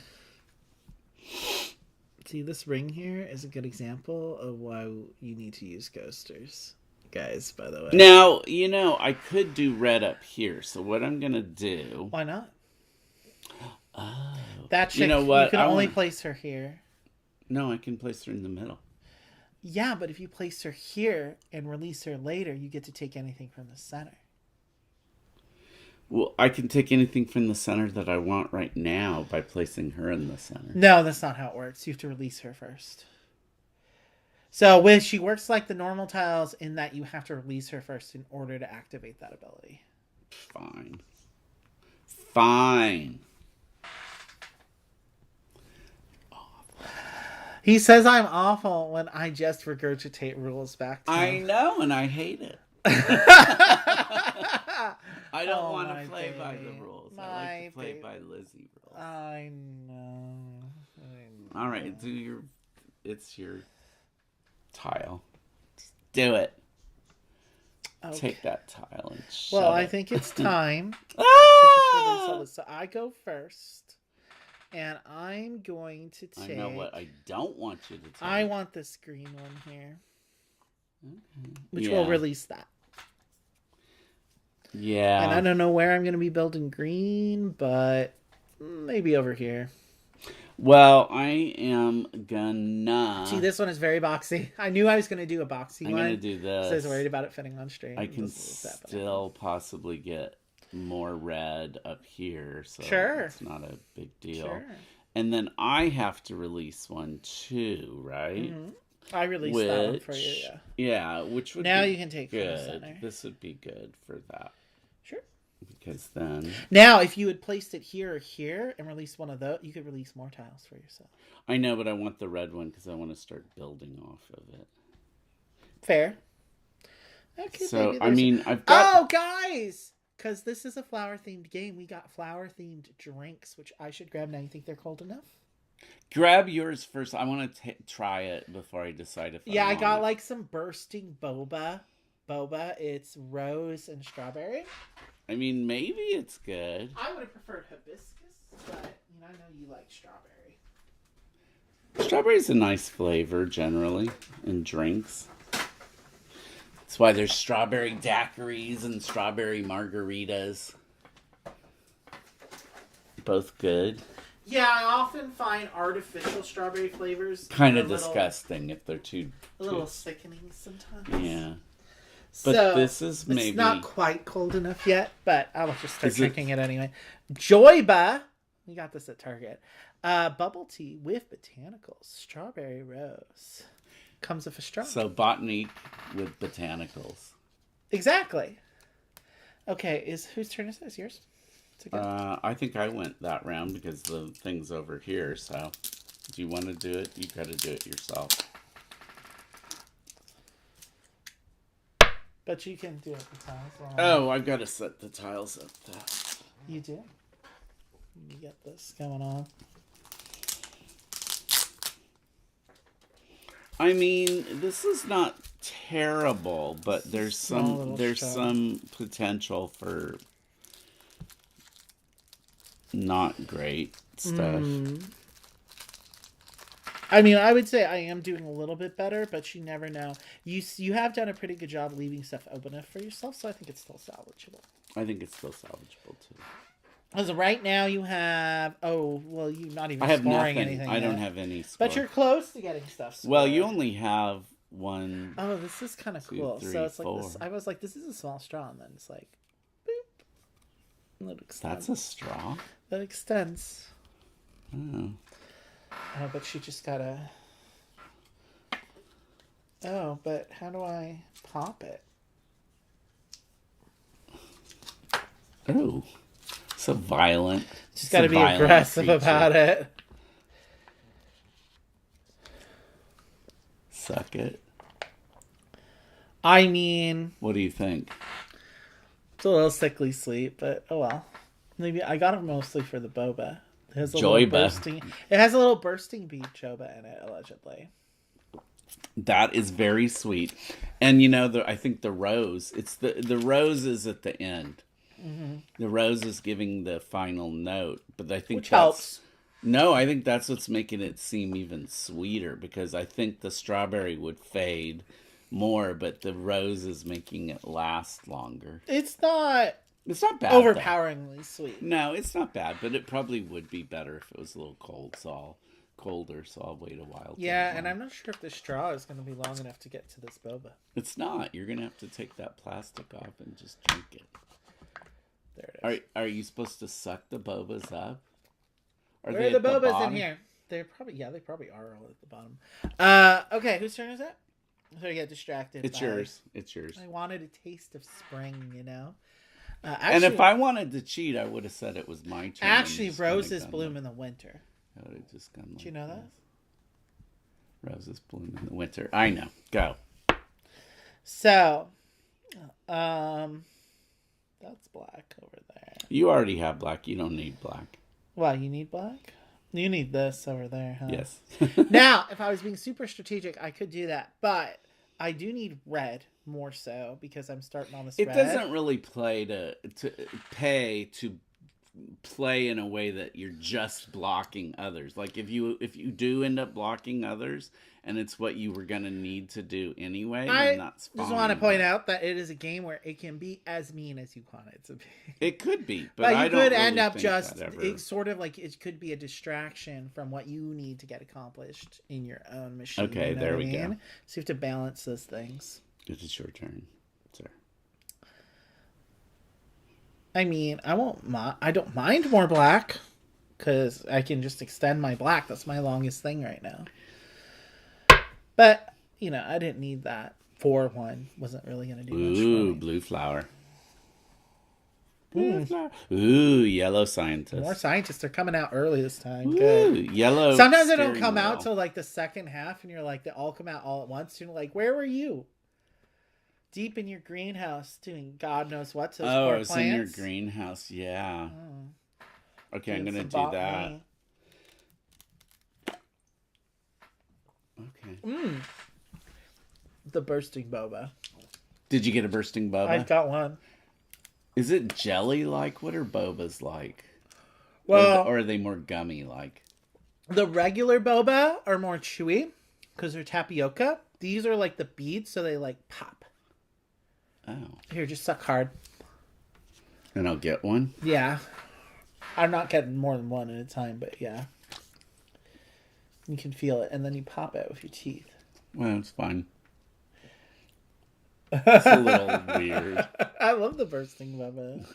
See, this ring here is a good example of why you need to use coasters. Guys, by the way. Now, I could do red up here. So what I'm going to do... Why not? Oh. That chick, you know what? You can only place her here. No, I can place her in the middle. Yeah, but if you place her here and release her later, you get to take anything from the center. Well, I can take anything from the center that I want right now by placing her in the center. No, that's not how it works. You have to release her first. So she works like the normal tiles in that you have to release her first in order to activate that ability. Fine. He says I'm awful when I just regurgitate rules back to him. I know, and I hate it. I don't want to play by the rules. I like to play by Lizzie rules. I know. All right, it's your tile. Just do it. Okay. Take that tile and Well, I think it's time. So I go first. And I'm going to take... I know what I don't want you to take. I want this green one here. Okay. Which will release that. Yeah. And I don't know where I'm going to be building green, but maybe over here. Well, I am gonna... See, this one is very boxy. I knew I was going to do a boxy one. I'm going to do this. So I was worried about it fitting on straight. I can still possibly get more red up here, so it's not a big deal. Sure. And then I have to release one too, right? Mm-hmm. I released that one for you, yeah, which would now be you can take good. from the center. This would be good for that. Sure. Because then... Now, if you had placed it here or here and released one of those, you could release more tiles for yourself. I know, but I want the red one because I want to start building off of it. Fair. Okay, So, maybe I mean, I've got... Oh, guys! Because this is a flower-themed game, we got flower-themed drinks, which I should grab now. You think they're cold enough? Grab yours first. I want to try it before I decide if Yeah, I want got it. like some bursting boba. It's rose and strawberry. I mean, maybe it's good. I would have preferred hibiscus, but I know you like strawberry. Strawberry's a nice flavor, generally, in drinks. That's why there's strawberry daiquiris and strawberry margaritas. Both good. Yeah, I often find artificial strawberry flavors Kind of disgusting if they're too... A little sickening sometimes. Yeah. But So, this is maybe... It's not quite cold enough yet, but I will just start Is drinking it anyway. Joyba. We got this at Target. Bubble tea with botanicals. Strawberry rose. Comes with a straw. So, Botanik with botanicals. Exactly. Okay, whose turn is this? Yours? I think I went that round because the thing's over here, so... Do you want to do it? You gotta do it yourself. But you can do it the tiles. Oh, I've got to set the tiles up, though. You do? You get this going on. I mean, this is not terrible, but there's some potential for not great stuff. I mean, I would say I am doing a little bit better, but you never know. You have done a pretty good job leaving stuff open enough for yourself, so I think it's still salvageable. I think it's still salvageable too. As of right now, you have you're not even I have scoring nothing. anything. I yet. don't have any score. But you're close to getting stuff scored. Well, you only have one. Oh, this is kind of cool. three, So it's like four. this. I was like, this is a small straw, and then it's like, boop. And it extends. That's a straw. That extends. Oh. Oh, but she just gotta. Oh, but how do I pop it? Oh. So violent. Just gotta be aggressive about it. Suck it. I mean, What do you think? it's a little sickly sweet, but oh well. Maybe I got it mostly for the boba. It has a Joyba. It has a little bursting bee joba in it, allegedly. That is very sweet. And I think the rose, it's the rose is at the end. Mm-hmm. The rose is giving the final note, but I think Which helps. No, I think that's what's making it seem even sweeter, because I think the strawberry would fade more, but the rose is making it last longer. It's not bad. overpoweringly sweet. No, it's not bad, but it probably would be better if it was a little colder, so I'll wait a while. Yeah, and I'm not sure if the straw is going to be long enough to get to this boba. It's not. You're going to have to take that plastic off and just drink it. There it is. Are you supposed to suck the bobas up? Where are the bobas in here? They probably are all at the bottom. Okay, whose turn is it? So I get distracted. It's yours. It's yours. I wanted a taste of spring, Actually, and if I wanted to cheat, I would have said it was my turn. Actually, roses bloom in the winter. I would have just gone like Do you know that? Roses bloom in the winter. I know. Go. So, that's black over there. You already have black. You don't need black. Well, you need black? You need this over there, huh? Yes. Now, if I was being super strategic, I could do that. But I do need red more so because I'm starting on this red. It doesn't really pay to play in a way that you're just blocking others. Like if you do end up blocking others and it's what you were going to need to do anyway, then that's fine. I just want to point out that it is a game where it can be as mean as you want it to be. It could be, but you I don't could really end up think just that ever... it's sort of like it could be a distraction from what you need to get accomplished in your own machine. Okay, there we go. So you have to balance those things. It is your turn, sir. I mean, I don't mind more black because I can just extend my black. That's my longest thing right now. But I didn't need that. 4-1 wasn't really going to do much for me. Blue flower. Ooh, yellow scientist. More scientists are coming out early this time. Ooh, Good. yellow. Sometimes they don't steering come out wheel. till like the second half, and you're like, they all come out all at once. You're like, where were you? Deep in your greenhouse doing God knows what to those Oh, poor it's plants. in your greenhouse. Yeah. Okay, I'm Doing gonna some do that. botany. Okay. The bursting boba. Did you get a bursting boba? I've got one. Is it jelly like? What are bobas like? Well, or are they more gummy like? the regular boba are more chewy because they're tapioca. These are like the beads, so they like pop. Oh. Here, just suck hard. And I'll get one? Yeah. I'm not getting more than one at a time, but yeah. You can feel it, and then you pop it with your teeth. Well, it's fine. It's a little weird. I love the bursting boba.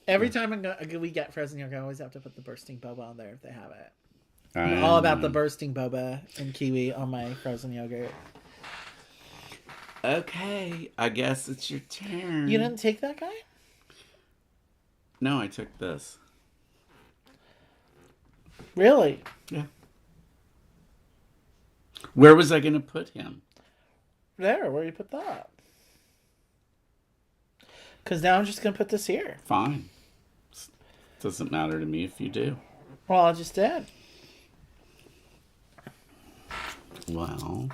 Every time we get frozen yogurt, I always have to put the bursting boba on there if they have it. I'm all about the bursting boba and kiwi on my frozen yogurt. Okay, I guess it's your turn. You didn't take that guy? No, I took this. Really? Yeah. Where was I going to put him? There, where you put that? Because now I'm just going to put this here. Fine. Doesn't matter to me if you do. Well, I just did. Well.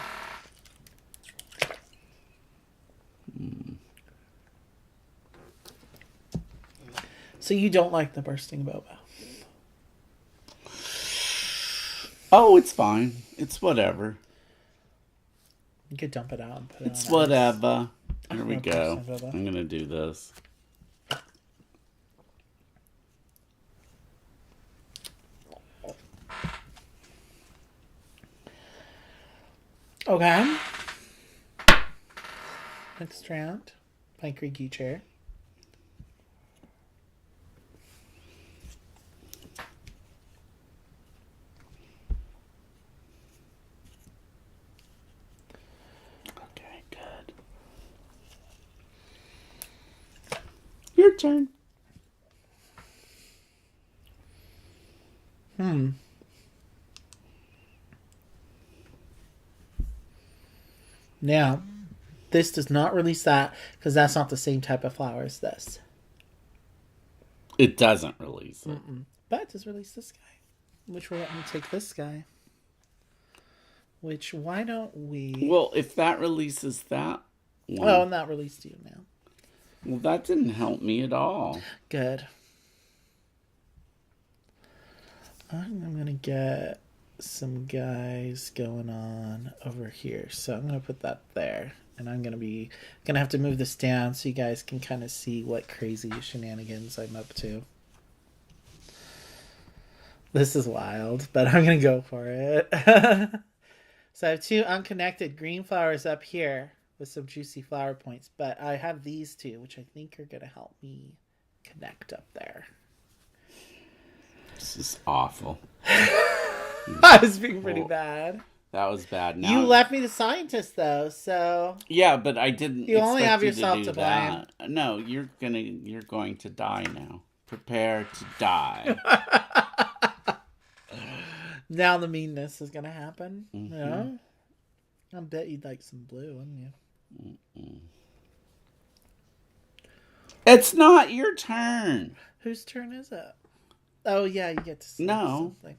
So you don't like the bursting boba? Oh, it's fine. It's whatever. You could dump it out and put it It's on ice. whatever. Here we No go. bursting boba. I'm going to do this. Okay. Next round. Pine Creaky chair. Okay, good. Your turn. Now, this does not release that because that's not the same type of flower as this. It doesn't release it. But it does release this guy. Which will let me take this guy. Which, why don't we... Well, if that releases that one. Oh, and that released you now. Well, that didn't help me at all. Good. I'm going to get some guys going on over here. So I'm going to put that there. And I'm going to have to move this down so you guys can kind of see what crazy shenanigans I'm up to. This is wild, but I'm going to go for it. So I have two unconnected green flowers up here with some juicy flower points, but I have these two, which I think are going to help me connect up there. This is awful. I was being pretty bad. That was bad. Now, You left me the scientist, though, so... Yeah, but I didn't. You only expect have you yourself do to that. No, you're going to die now. Prepare to die. Now the meanness is going to happen. Yeah. I bet you'd like some blue, wouldn't you? It's not your turn. Whose turn is it? Oh, yeah, you get to say No. something.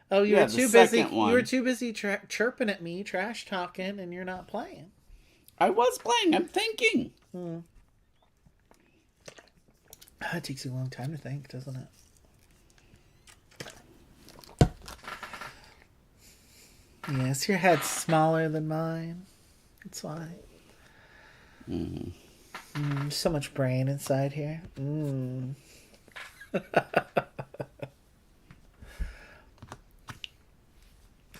Oh, you Yeah, were the too busy. second one. You were too busy chirping at me, trash talking, and you're not playing. I was playing. I'm thinking. It takes you a long time to think, doesn't it? Yes, your head's smaller than mine. That's why. So much brain inside here.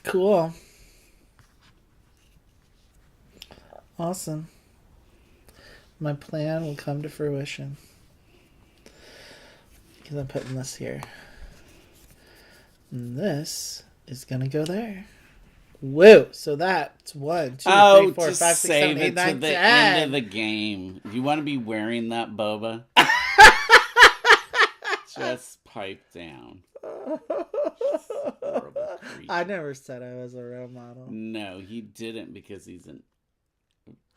Cool. Awesome. My plan will come to fruition. Because I'm putting this here. And this is going to go there. Whoa. So that's 1, 2, Oh, 3, 4, just 5, 6, 7, save 8, it 9, to the 10. end of the game. Do you want to be wearing that, boba? Just pipe down. Horrible creature. I never said I was a role model. No, he didn't because he's an...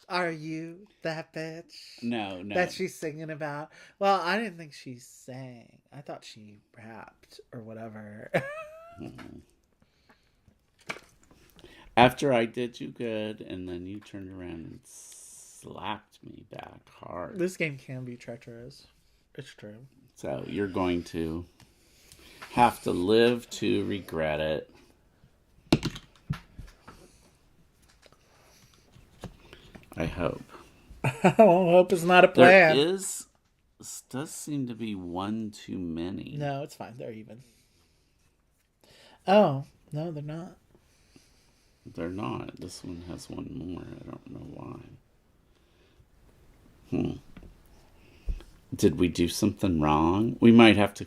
Are you that bitch? No. That she's singing about? Well, I didn't think she sang. I thought she rapped or whatever. After I did you good, and then you turned around and slapped me back hard. This game can be treacherous. It's true. So you're going to have to live to regret it. I hope. Well, hope is not a plan. Does seem to be one too many. No, it's fine. They're even. Oh, no, they're not. They're not. This one has one more. I don't know why. Did we do something wrong? We might have to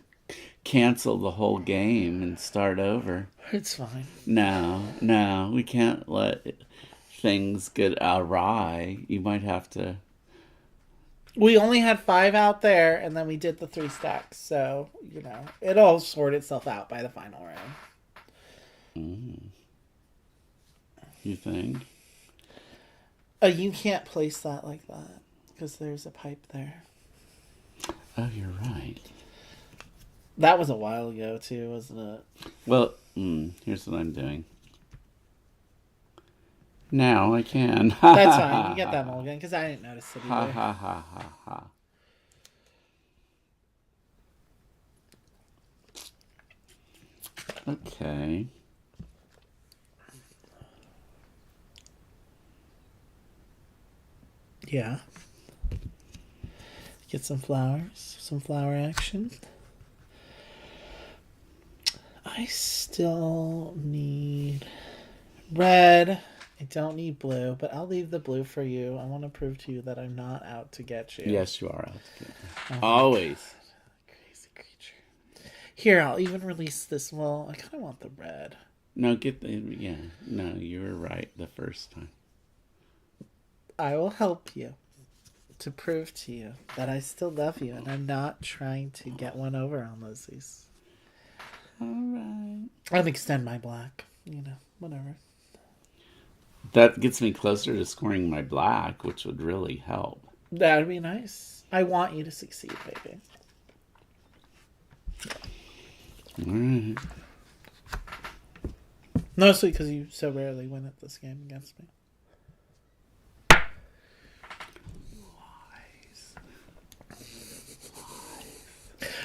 cancel the whole game and start over. It's fine. No. We can't let things get awry. You might have to... We only had 5 out there, and then we did the 3 stacks. So, it'll sort itself out by the final round. You think? You can't place that like that because there's a pipe there. Oh, you're right. That was a while ago too, wasn't it? Well, here's what I'm doing. Now I can. That's fine. You get that mulligan because I didn't notice it either. Ha. Okay. Yeah. Get some flowers. Some flower action. I still need red. I don't need blue, but I'll leave the blue for you. I want to prove to you that I'm not out to get you. Yes, you are out to get me. Always. Crazy creature. Here, I'll even release this. Well, I kind of want the red. No, No, you were right the first time. I will help you to prove to you that I still love you and I'm not trying to get one over on Lizzie's. All right. I'll extend my black. Whatever. That gets me closer to scoring my black, which would really help. That would be nice. I want you to succeed, baby. All right. Mostly because you so rarely win at this game against me.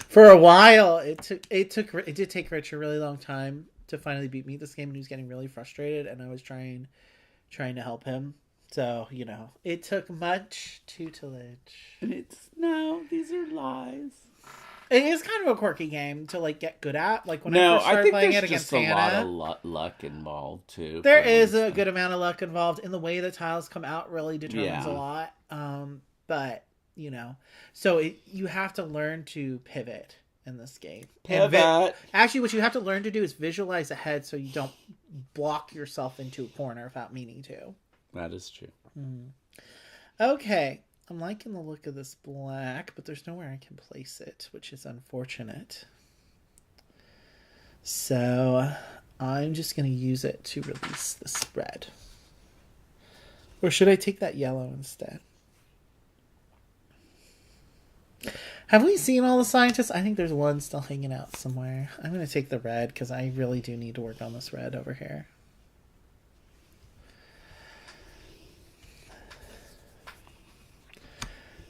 For a while, it did take Rich a really long time to finally beat me this game, and he was getting really frustrated, and I was trying to help him. So, it took much tutelage. No, these are lies. It is kind of a quirky game to get good at. When I No, first I started think playing there's it against just a lot Hannah, of luck involved too. there is a good amount of luck involved, in the way the tiles come out really determines Yeah. a lot. But so you have to learn to pivot in this game. Pivot. Actually, what you have to learn to do is visualize ahead so you don't block yourself into a corner without meaning to. That is true. Okay, I'm liking the look of this black, but there's nowhere I can place it, which is unfortunate. So I'm just going to use it to release the spread. Or should I take that yellow instead? Have we seen all the scientists? I think there's one still hanging out somewhere. I'm going to take the red because I really do need to work on this red over here.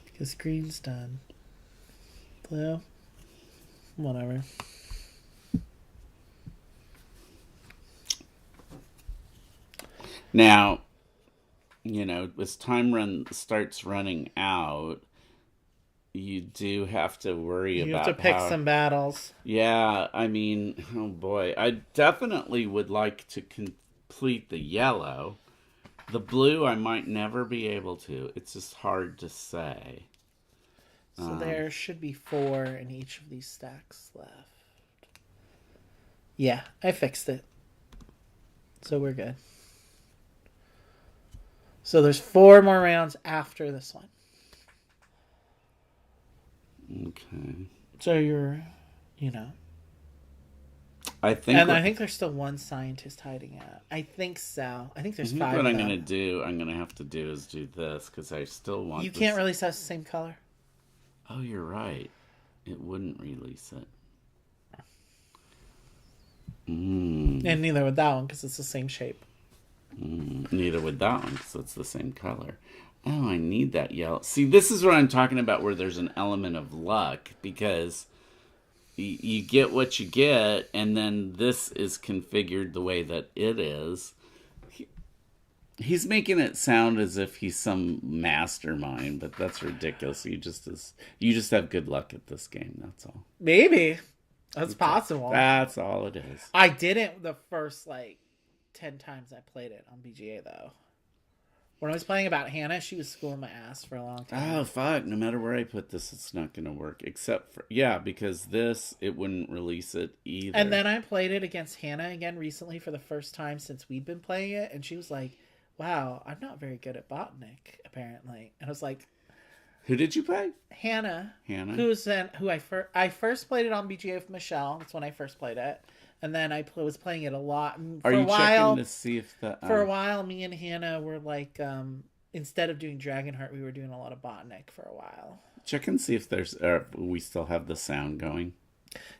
Because green's done. Blue? Whatever. Now, as time starts running out, you do have to worry about. You have to pick some battles. Yeah, I mean, oh boy, I definitely would like to complete the yellow. The blue, I might never be able to. It's just hard to say. So there should be 4 in each of these stacks left. Yeah, I fixed it. So we're good. So there's 4 more rounds after this one. Okay. So you're, I think. And I think there's still one scientist hiding out. I think so. I think there's 5 What of I'm them. gonna have to do is do this because I still want. You this. can't release us the same color. Oh, you're right. It wouldn't release it. And neither would that one because it's the same shape. Neither would that one because it's the same color. Oh, I need that yellow. See, this is what I'm talking about where there's an element of luck because you get what you get, and then this is configured the way that it is. He's making it sound as if he's some mastermind, but that's ridiculous. You just have good luck at this game. That's all. Maybe. That's possible. That's all it is. I didn't the first 10 times I played it on BGA though. When I was playing about Hannah, she was schooling my ass for a long time. Oh, fuck. No matter where I put this, it's not going to work. Except for, because this, it wouldn't release it either. And then I played it against Hannah again recently for the first time since we'd been playing it. And she was like, wow, I'm not very good at Botanik, apparently. And I was like... Who did you play? Hannah. Hannah? I first played it on BGA with Michelle. That's when I first played it. And then I was playing it a lot. And Are you checking to see if the... For a while, me and Hannah were instead of doing Dragonheart, we were doing a lot of Botanik for a while. Check and see if we still have the sound going.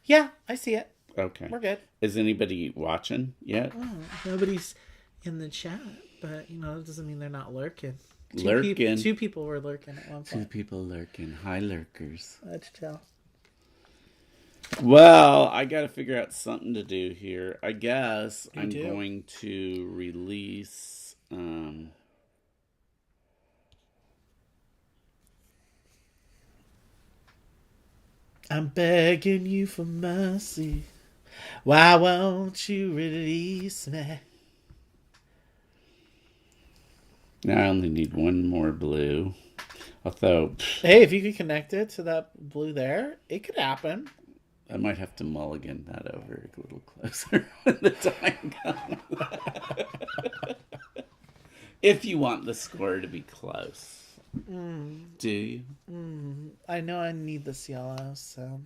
Yeah, I see it. Okay. We're good. Is anybody watching yet? Nobody's in the chat, but, that doesn't mean they're not lurking. Two people were lurking at one point. 2 people lurking. Hi, lurkers. Let's tell. Well, I got to figure out something to do here. I guess I'm going to release... I'm begging you for mercy. Why won't you release me? Now I only need 1 more blue. Although... Hey, if you could connect it to that blue there, it could happen. I might have to mulligan that over a little closer when the time comes. If you want the score to be close. Do you? I know I need this yellow, so...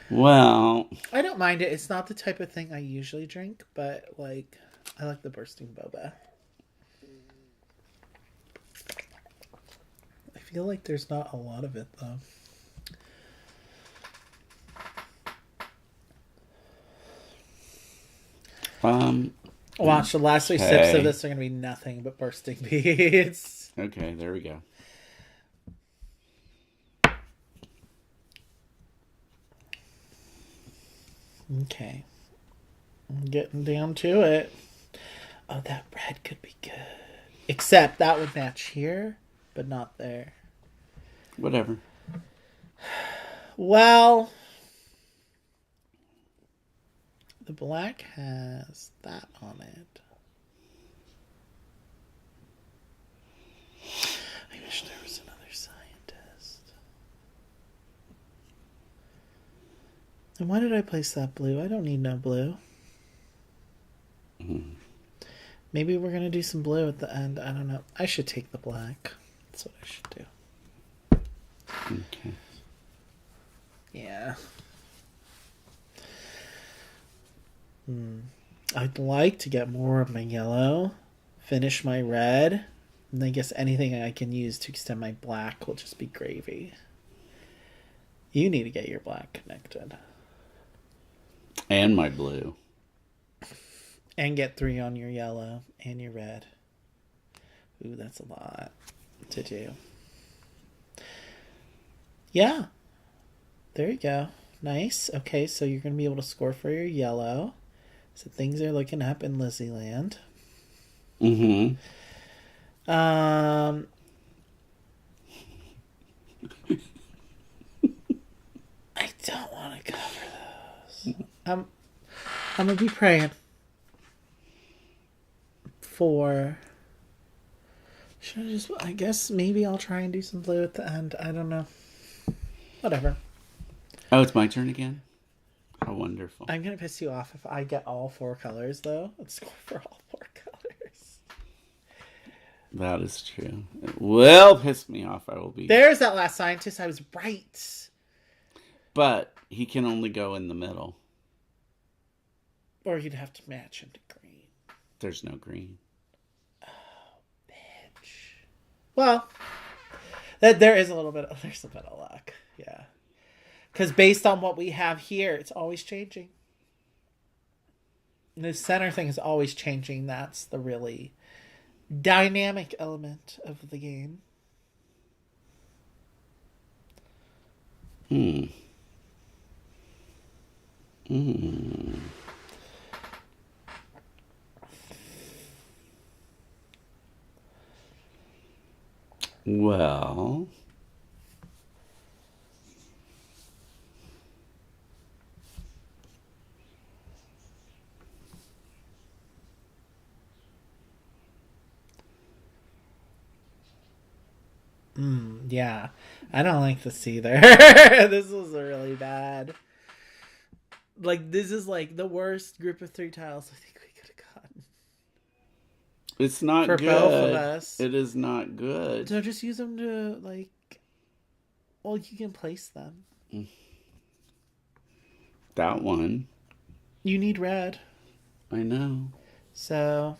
Well... I don't mind it. It's not the type of thing I usually drink, but, I like the bursting boba. I feel like there's not a lot of it, though. Watch, the last 3 sips of this are going to be nothing but bursting beads. Okay, there we go. Okay. I'm getting down to it. Oh, that red could be good. Except that would match here, but not there. Whatever. Well, the black has that on it. I wish there was another scientist. And why did I place that blue? I don't need no blue. Maybe we're going to do some blue at the end. I don't know. I should take the black. That's what I should do. Okay. Yeah. I'd like to get more of my yellow, finish my red, and I guess anything I can use to extend my black will just be gravy. You need to get your black connected. And my blue. And get 3 on your yellow and your red. Ooh, that's a lot to do. Yeah. There you go. Nice. Okay, so you're going to be able to score for your yellow. So things are looking up in Lizzie Land. Mm-hmm. I don't want to cover those. I'm going to be praying for... I guess maybe I'll try and do some blue at the end. I don't know. whatever. Oh, it's my turn again? How wonderful. I'm going to piss you off if I get all 4 colors, though. Let's score for all 4 colors. That is true. It will piss me off. I will be. There's that last scientist. I was right. But he can only go in the middle. Or you'd have to match him to green. There's no green. Well, there is a little bit. There's a bit of luck, yeah. Because based on what we have here, it's always changing. The center thing is always changing. That's the really dynamic element of the game. Well, Yeah, I don't like this either. This was really bad. Like, this is like the worst group of 3 tiles I think we could have gotten. it's not For good. both of us. It is not good. So just use them to, like, well, you can place them. That one. You need red. I know. So,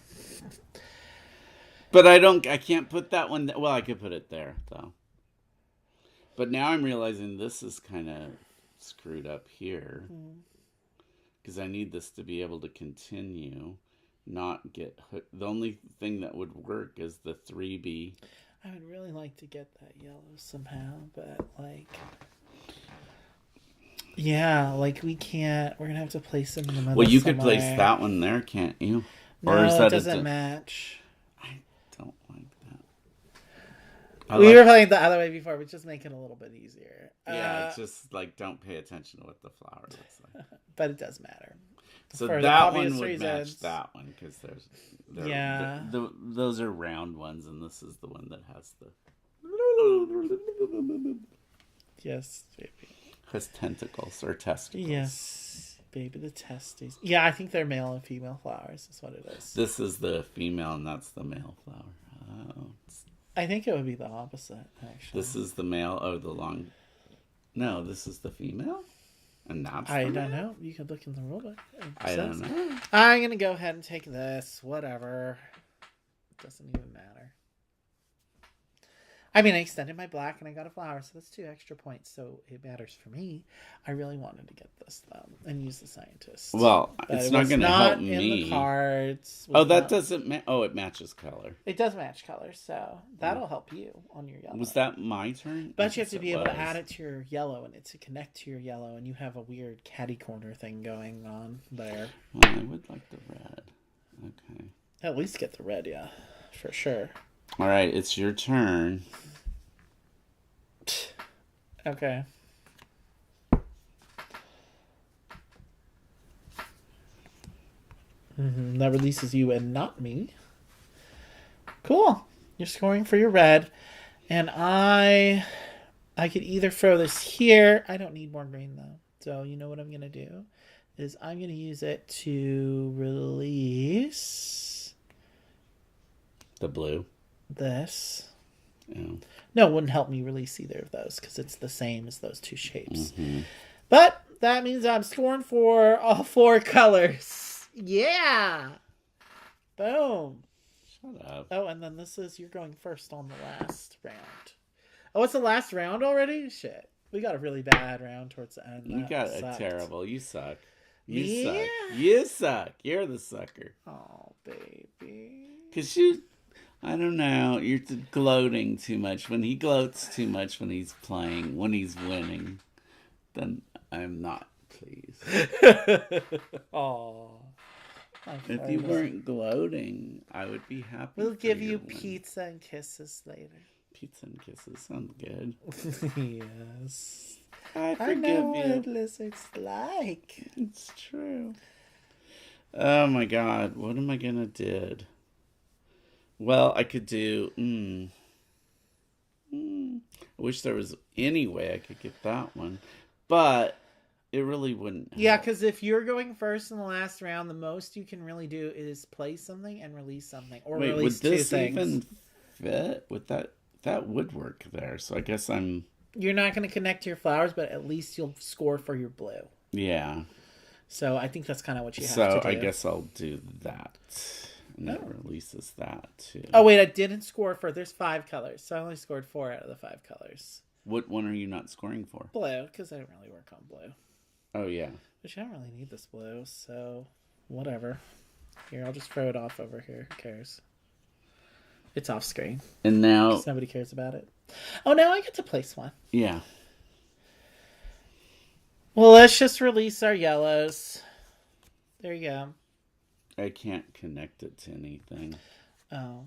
But I can't put that one. Well, I could put it there, though. But now I'm realizing this is kind of screwed up here. Because I need this to be able to continue, not get hooked. The only thing that would work is the 3B. I would really like to get that yellow somehow, but, like, yeah, like, we can't. We're going to have to place them in the middle. Well, you could somewhere. place that one there, can't you? No, is it that doesn't match. I don't like that. We were playing the other way before, but just make it a little bit easier. Yeah, it's just like don't pay attention to what the flower looks like. But it does matter. So For the that obvious one would reasons. match that one because Yeah. those are round ones, and this is the one that has the Yes, baby. has tentacles or testicles. Yes, baby, the testes. Yeah, I think they're male and female flowers. Is what it is. This is the female, and that's the male flower. Oh, I think it would be the opposite, actually. this is the male. Oh, the long. No, this is the female, and that's. I the don't male? know. You could look in the rulebook. I don't know. I'm gonna go ahead and take this. Whatever. Doesn't even matter. I mean, I extended my black and I got a flower, so that's 2 extra points. So it matters for me. I really wanted to get this though and use the scientist. Well, But it's it not was going to help in me. the cards. Oh, Was that not- doesn't. Oh, it matches color. It does match colors, so that'll help you on your yellow. Was that my turn? But you have Yes, to be it able to was. add it to your yellow and it to connect to your yellow, and you have a weird catty corner thing going on there. Well, I would like the red. Okay. At least get the red, yeah, for sure. All right, it's your turn. Okay. That releases you and not me. Cool. You're scoring for your red. And I could either throw this here. I don't need more green, though. So you know what I'm going to do? Is I'm going to use it to release The blue. this. Yeah. No, it wouldn't help me release either of those because it's the same as those 2 shapes. But that means I'm scoring for all 4 colors. Yeah. Boom. Shut up. Oh, and then this is, you're going first on the last round. Oh, it's the last round already? Shit. We got a really bad round towards the end. You That got sucked. a terrible. You suck. You Yeah. suck. You suck. You're the sucker. Oh, baby. Because you, I don't know, you're gloating too much. When he gloats too much when he's playing, when he's winning, then I'm not pleased. Oh. If you weren't gloating, I would be happy. We'll for give your you win. pizza and kisses later. Pizza and kisses sound good. Yes. I I forgive know what you. lizards like. It's true. Oh my god, what am I gonna do? Well, I could do. I wish there was any way I could get that one. But it really wouldn't. Yeah, help. because if you're going first in the last round, the most you can really do is play something and release something. Or Wait, would release this two things. even fit with that? That would work there. So I guess I'm... You're not going to connect to your flowers, but at least you'll score for your blue. Yeah. So I think that's kind of what you have to So do. I guess I'll do that. And that releases that too. Oh, wait, I didn't score for... There's 5 colors, so I only scored 4 out of the 5 colors. What one are you not scoring for? Blue, because I don't really work on blue. Oh, yeah. Which I don't really need this blue, so whatever. Here, I'll just throw it off over here. Who cares? It's off screen. And now... 'Cause nobody cares about it. Oh, now I get to place one. Yeah. Well, let's just release our yellows. There you go. I can't connect it to anything. Oh.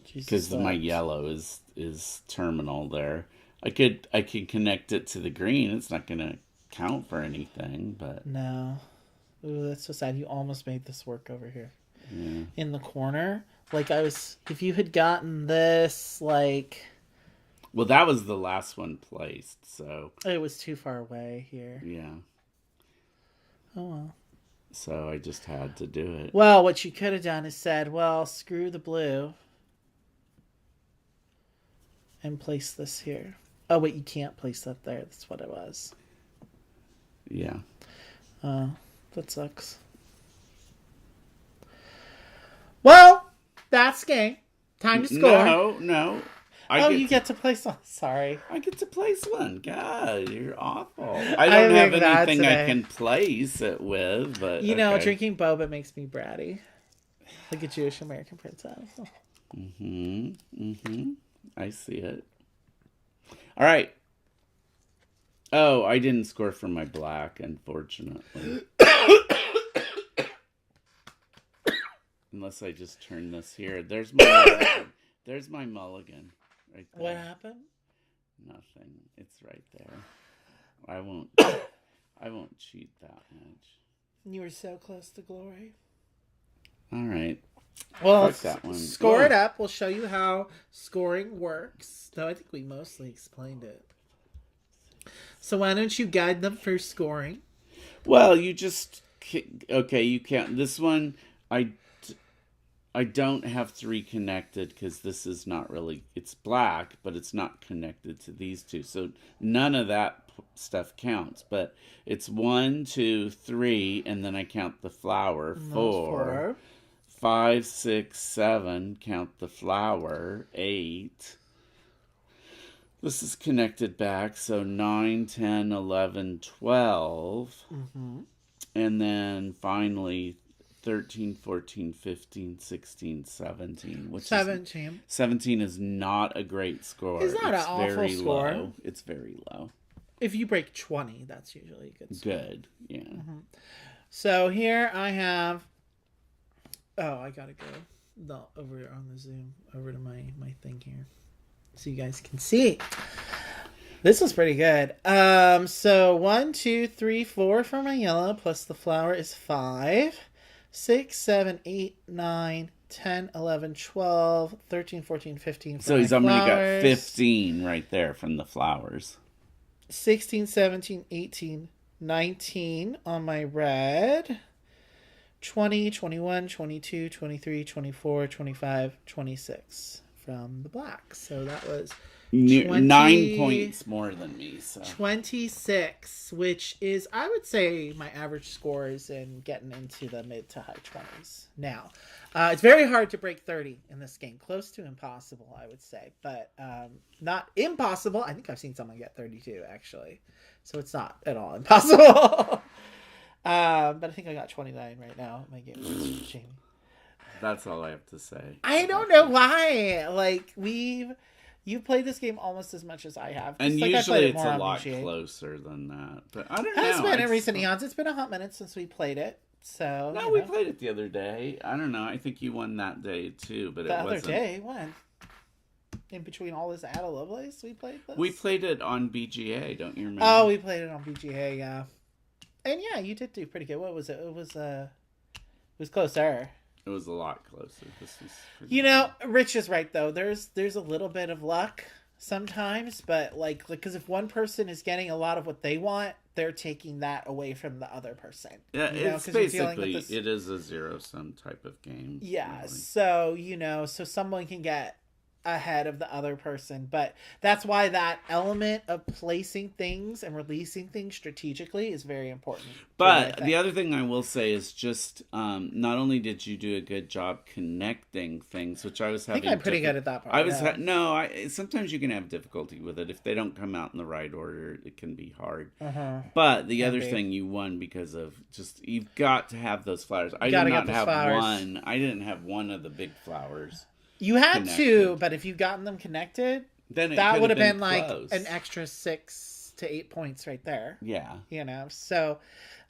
Jesus, Because my that. yellow is terminal there. I could connect it to the green. It's not going to count for anything, but... No. Ooh, that's so sad. You almost made this work over here. Yeah. In the corner. Like, if you had gotten this, like... Well, that was the last one placed, so... It was too far away here. Yeah. Oh, well. So I just had to do it. Well, what you could have done is said, well, screw the blue. And place this here. Oh, wait, you can't place that there. That's what it was. Yeah. That sucks. Well, that's game. Time to score. No. You get to place one. Sorry. I get to place one. God, you're awful. I don't have think bad anything I today. can place it with, but You know, okay. drinking boba makes me bratty. Like a Jewish American princess. I see it. All right. Oh, I didn't score for my black, unfortunately. Unless I just turn this here. There's my mulligan. There's my mulligan. Right there. What happened? Nothing. It's right there. I won't cheat that much. You were so close to glory. All right. Well, Fuck that one. score Whoa. it up. We'll show you how scoring works. Though I think we mostly explained it. So why don't you guide them for scoring? Well, you just... Okay, you can't... This one, I don't have 3 connected because this is not really... It's black, but it's not connected to these 2. So none of that stuff counts. But it's 1, 2, 3, and then I count the flower. 4, 5, 6, 7. Count the flower. 8. This is connected back. So 9, 10, 11, 12. And then finally... 13, 14, 15, 16, 17. Which 17 is not a great score. It's not an awful very score. Low. It's very low. If you break 20, that's usually a good score. Good, yeah. So here I have... Oh, I gotta go over on the Zoom, over to my thing here. So you guys can see. This was pretty good. So 1, 2, 3, 4 for my yellow, plus the flower is 5. 6, 7, 8, 9, 10, 11, 12, 13, 14, 15 for So my he's only got flowers. 15 right there from the flowers. 16, 17, 18, 19 on my red. 20, 21, 22, 23, 24, 25, 26 from the black. So that was 9 points more than me. So 26, which is, I would say, my average score is in getting into the mid to high 20s now. It's very hard to break 30 in this game. Close to impossible, I would say. But not impossible. I think I've seen someone get 32, actually. So it's not at all impossible. But I think I got 29 right now. My game is Jamie. that's all I have to say. I don't know why. Like, you've played this game almost as much as I have. And Like, I usually played it it's more a on lot BGA. closer than that. But I don't know. It's been in It's- recent eons. It's been a hot minute since we played it. So No, we played it the other day. I don't know. I think you won that day too, but the it other wasn't. day. When? In between all this Ada Lovelace, we played this? We played it on BGA, don't you remember? Oh, we played it on BGA, yeah. And yeah, you did do pretty good. What was it? It was closer. It was a lot closer. This was pretty You know, Rich is right though. There's a little bit of luck. sometimes, but like because if one person is getting a lot of what they want, they're taking that away from the other person. Yeah, it's 'cause you're dealing with basically this- it is a zero-sum type of game. Yeah, really. so so someone can get ahead of the other person, but that's why that element of placing things and releasing things strategically is very important. But the other thing I will say is just not only did you do a good job connecting things, which I was having. I think I'm pretty good at that part. I was sometimes you can have difficulty with it if they don't come out in the right order. It can be hard. But the other thing, you won because of just you've got to have those flowers. I did not have one. I didn't have one of the big flowers. You had two, but if you'd gotten them connected, then that would have been close. like an extra 6 to 8 points right there. Yeah. So,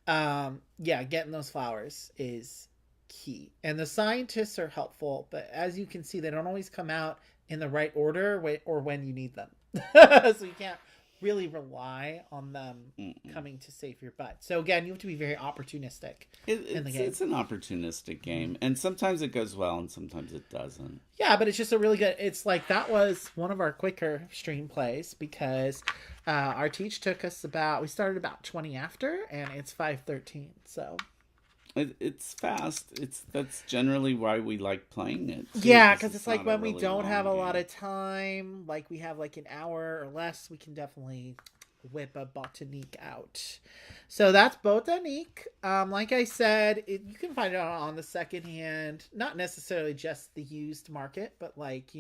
getting those flowers is key. And the scientists are helpful, but as you can see, they don't always come out in the right order or when you need them. So you can't really rely on them coming to save your butt. So again, you have to be very opportunistic in the game. It's an opportunistic game, and sometimes it goes well, and sometimes it doesn't. Yeah, but it's just a really good. It's like that was one of our quicker stream plays because our teach took us we started about 20 after, and it's 5:13. So it's fast. That's generally why we like playing it. Yeah, because it's like when we don't have a lot of time, like we have like an hour or less, we can definitely whip a Botanik out. So that's Botanik. Like I said, you can find it on the secondhand, not necessarily just the used market, but like,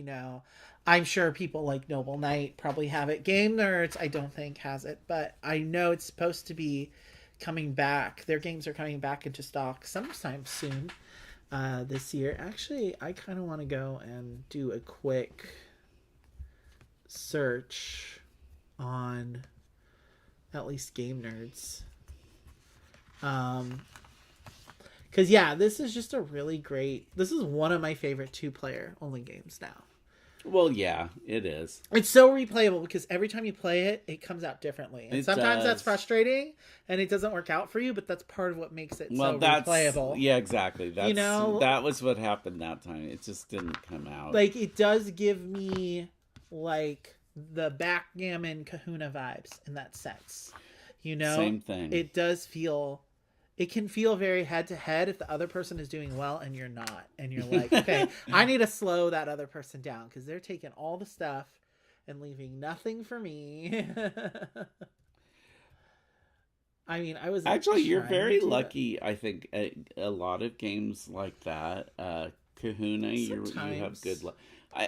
I'm sure people like Noble Knight probably have it. Game Nerds, I don't think has it, but I know it's supposed to be coming back. Their games are coming back into stock sometime soon this year. Actually, I kind of want to go and do a quick search on at least Game Nerds. Because this is just a really great. This is one of my favorite 2-player only games now. Well, yeah, it is. It's so replayable because every time you play it, it comes out differently. And sometimes that's frustrating and it doesn't work out for you, but that's part of what makes it so replayable. Yeah, exactly. That was what happened that time. It just didn't come out. Like, it does give me, like, the backgammon Kahuna vibes in that sense. Same thing. It does feel... It can feel very head-to-head if the other person is doing well and you're not. And you're like, okay, I need to slow that other person down because they're taking all the stuff and leaving nothing for me. I mean, I was... Actually, you're very lucky, I think, at a lot of games like that. Kahuna, you have good luck.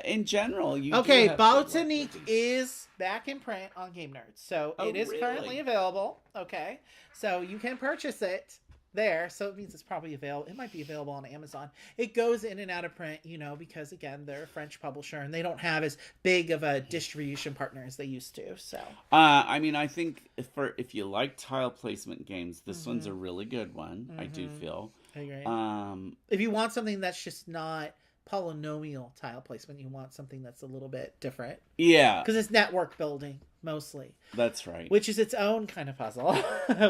In general, you Okay, Botanik is back in print on Game Nerds. So it is really? currently available. Okay. So you can purchase it there. So it means it's probably available. It might be available on Amazon. It goes in and out of print, because, again, they're a French publisher and they don't have as big of a distribution partner as they used to. So I mean, I think if you like tile placement games, this one's a really good one. I do feel. I agree. If you want something that's just not polynomial tile placement, you want something that's a little bit different, because it's network building mostly. That's right. Which is its own kind of puzzle.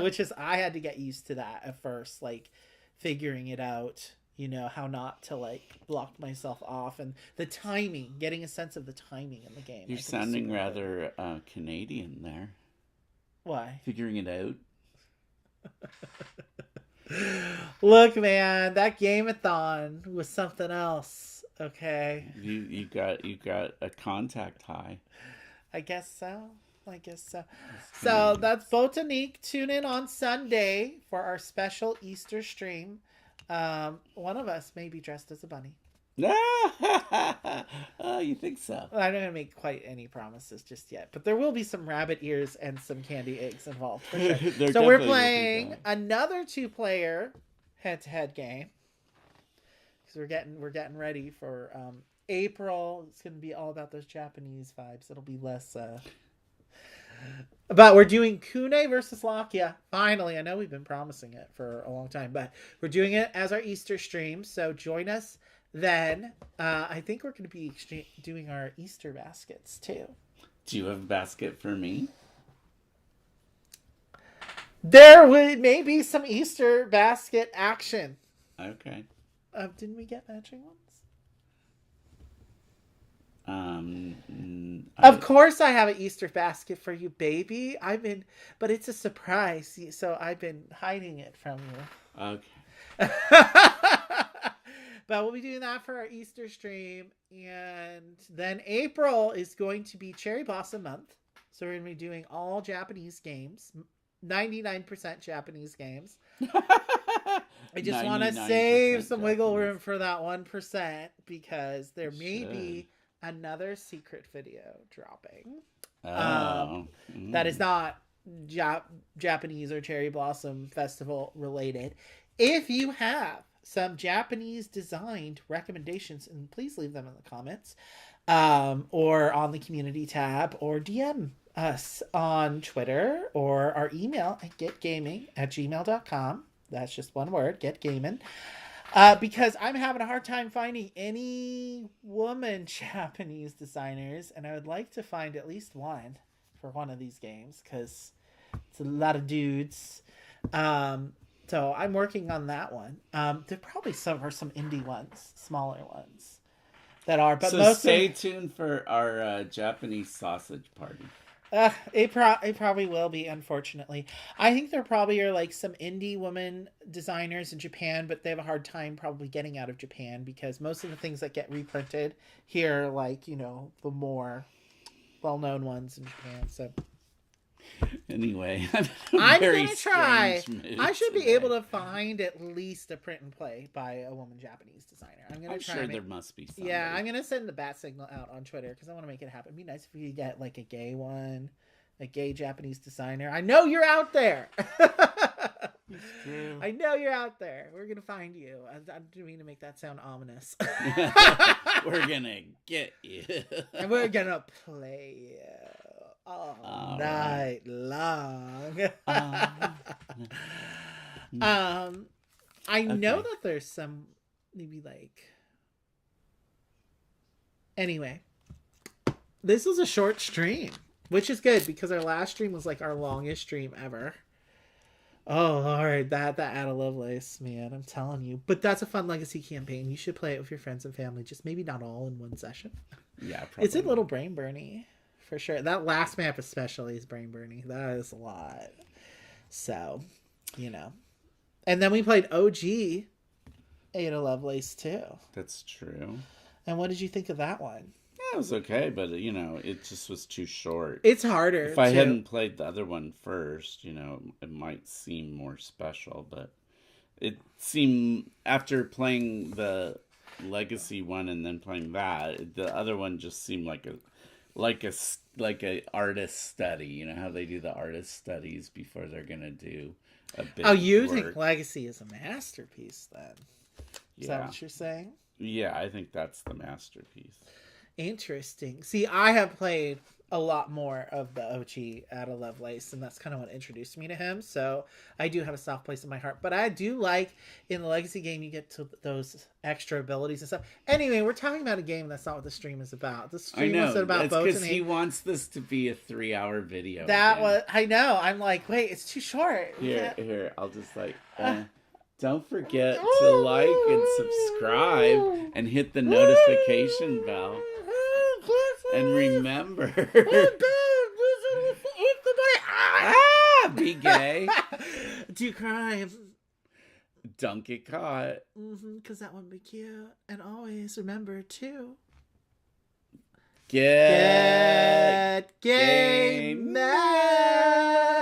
Which is, I had to get used to that at first, like figuring it out, how not to like block myself off, and the timing, getting a sense of the timing in the game. You're sounding rather Canadian there. Why? Figuring it out. Look, man, that game-a-thon was something else. Okay. You got a contact high. I guess so. So that's Botanik. Tune in on Sunday for our special Easter stream. One of us may be dressed as a bunny. Oh, you think so? Well, I'm not going to make quite any promises just yet, but there will be some rabbit ears and some candy eggs involved for sure. So we're playing another 2-player head-to-head game because we're getting ready for April. It's going to be all about those Japanese vibes. It'll be less. But we're doing Kune versus Lakia. Finally, I know we've been promising it for a long time, but we're doing it as our Easter stream. So join us. Then, I think we're going to be doing our Easter baskets, too. Do you have a basket for me? There may be some Easter basket action. Okay. Didn't we get matching ones? Of course I have an Easter basket for you, baby. But it's a surprise, so I've been hiding it from you. Okay. But we'll be doing that for our Easter stream. And then April is going to be Cherry Blossom Month. So we're going to be doing all Japanese games. 99% Japanese games. I just want to save some wiggle room for that 1% because there may be another secret video dropping. That is not Japanese or Cherry Blossom Festival related. If you have some Japanese designed recommendations, and please leave them in the comments or on the community tab, or DM us on Twitter or our email at getgaming@gmail.com. That's just one word, getgaming. Because I'm having a hard time finding any woman Japanese designers, and I would like to find at least one for one of these games because it's a lot of dudes. So I'm working on that one. There probably some indie ones, smaller ones that are. But so stay tuned for our Japanese sausage party. It probably will be, unfortunately. I think there probably are like some indie women designers in Japan, but they have a hard time probably getting out of Japan because most of the things that get reprinted here are like, you know, the more well-known ones in Japan. So anyway, I'm going to try. I should be able to find at least a print and play by a woman Japanese designer. I'm sure there must be some. Yeah, I'm going to send the bat signal out on Twitter because I want to make it happen. It'd be nice if we could get like a gay one, a gay Japanese designer. I know you're out there. I know you're out there. We're going to find you. I didn't mean to make that sound ominous. We're going to get you. And we're going to play you. All night long. I know that there's some maybe like. Anyway, this was a short stream, which is good because our last stream was like our longest stream ever. Oh Lord, that Ada Lovelace, man, I'm telling you. But that's a fun legacy campaign. You should play it with your friends and family. Just maybe not all in one session. Yeah, probably. It's a little brain burny. For sure. That last map especially is brain burning. That is a lot. So, you know. And then we played OG Ada Lovelace too. That's true. And what did you think of that one? Yeah, it was okay, but you know, it just was too short. It's harder. If I hadn't played the other one first, you know, it might seem more special, but it seemed after playing the Legacy one and then playing that, the other one just seemed like a artist study. You know how they do the artist studies before they're gonna do a big you work. think Legacy is a masterpiece then? Is that what you're saying? Yeah, I think that's the masterpiece. Interesting. See, I have played a lot more of the OG Ada Lovelace, and that's kind of what introduced me to him. So I do have a soft place in my heart. But I do like in the Legacy game you get to those extra abilities and stuff. Anyway, we're talking about a game that's not what the stream is about. The stream is about Botanik. Because he wants this to be a 3-hour video. I know. I'm like, wait, it's too short. Here, I'll just like. Don't forget to like and subscribe and hit the notification bell. And remember, be gay. Do crime. Don't get caught. Because that would be cute. And always remember to get game mad.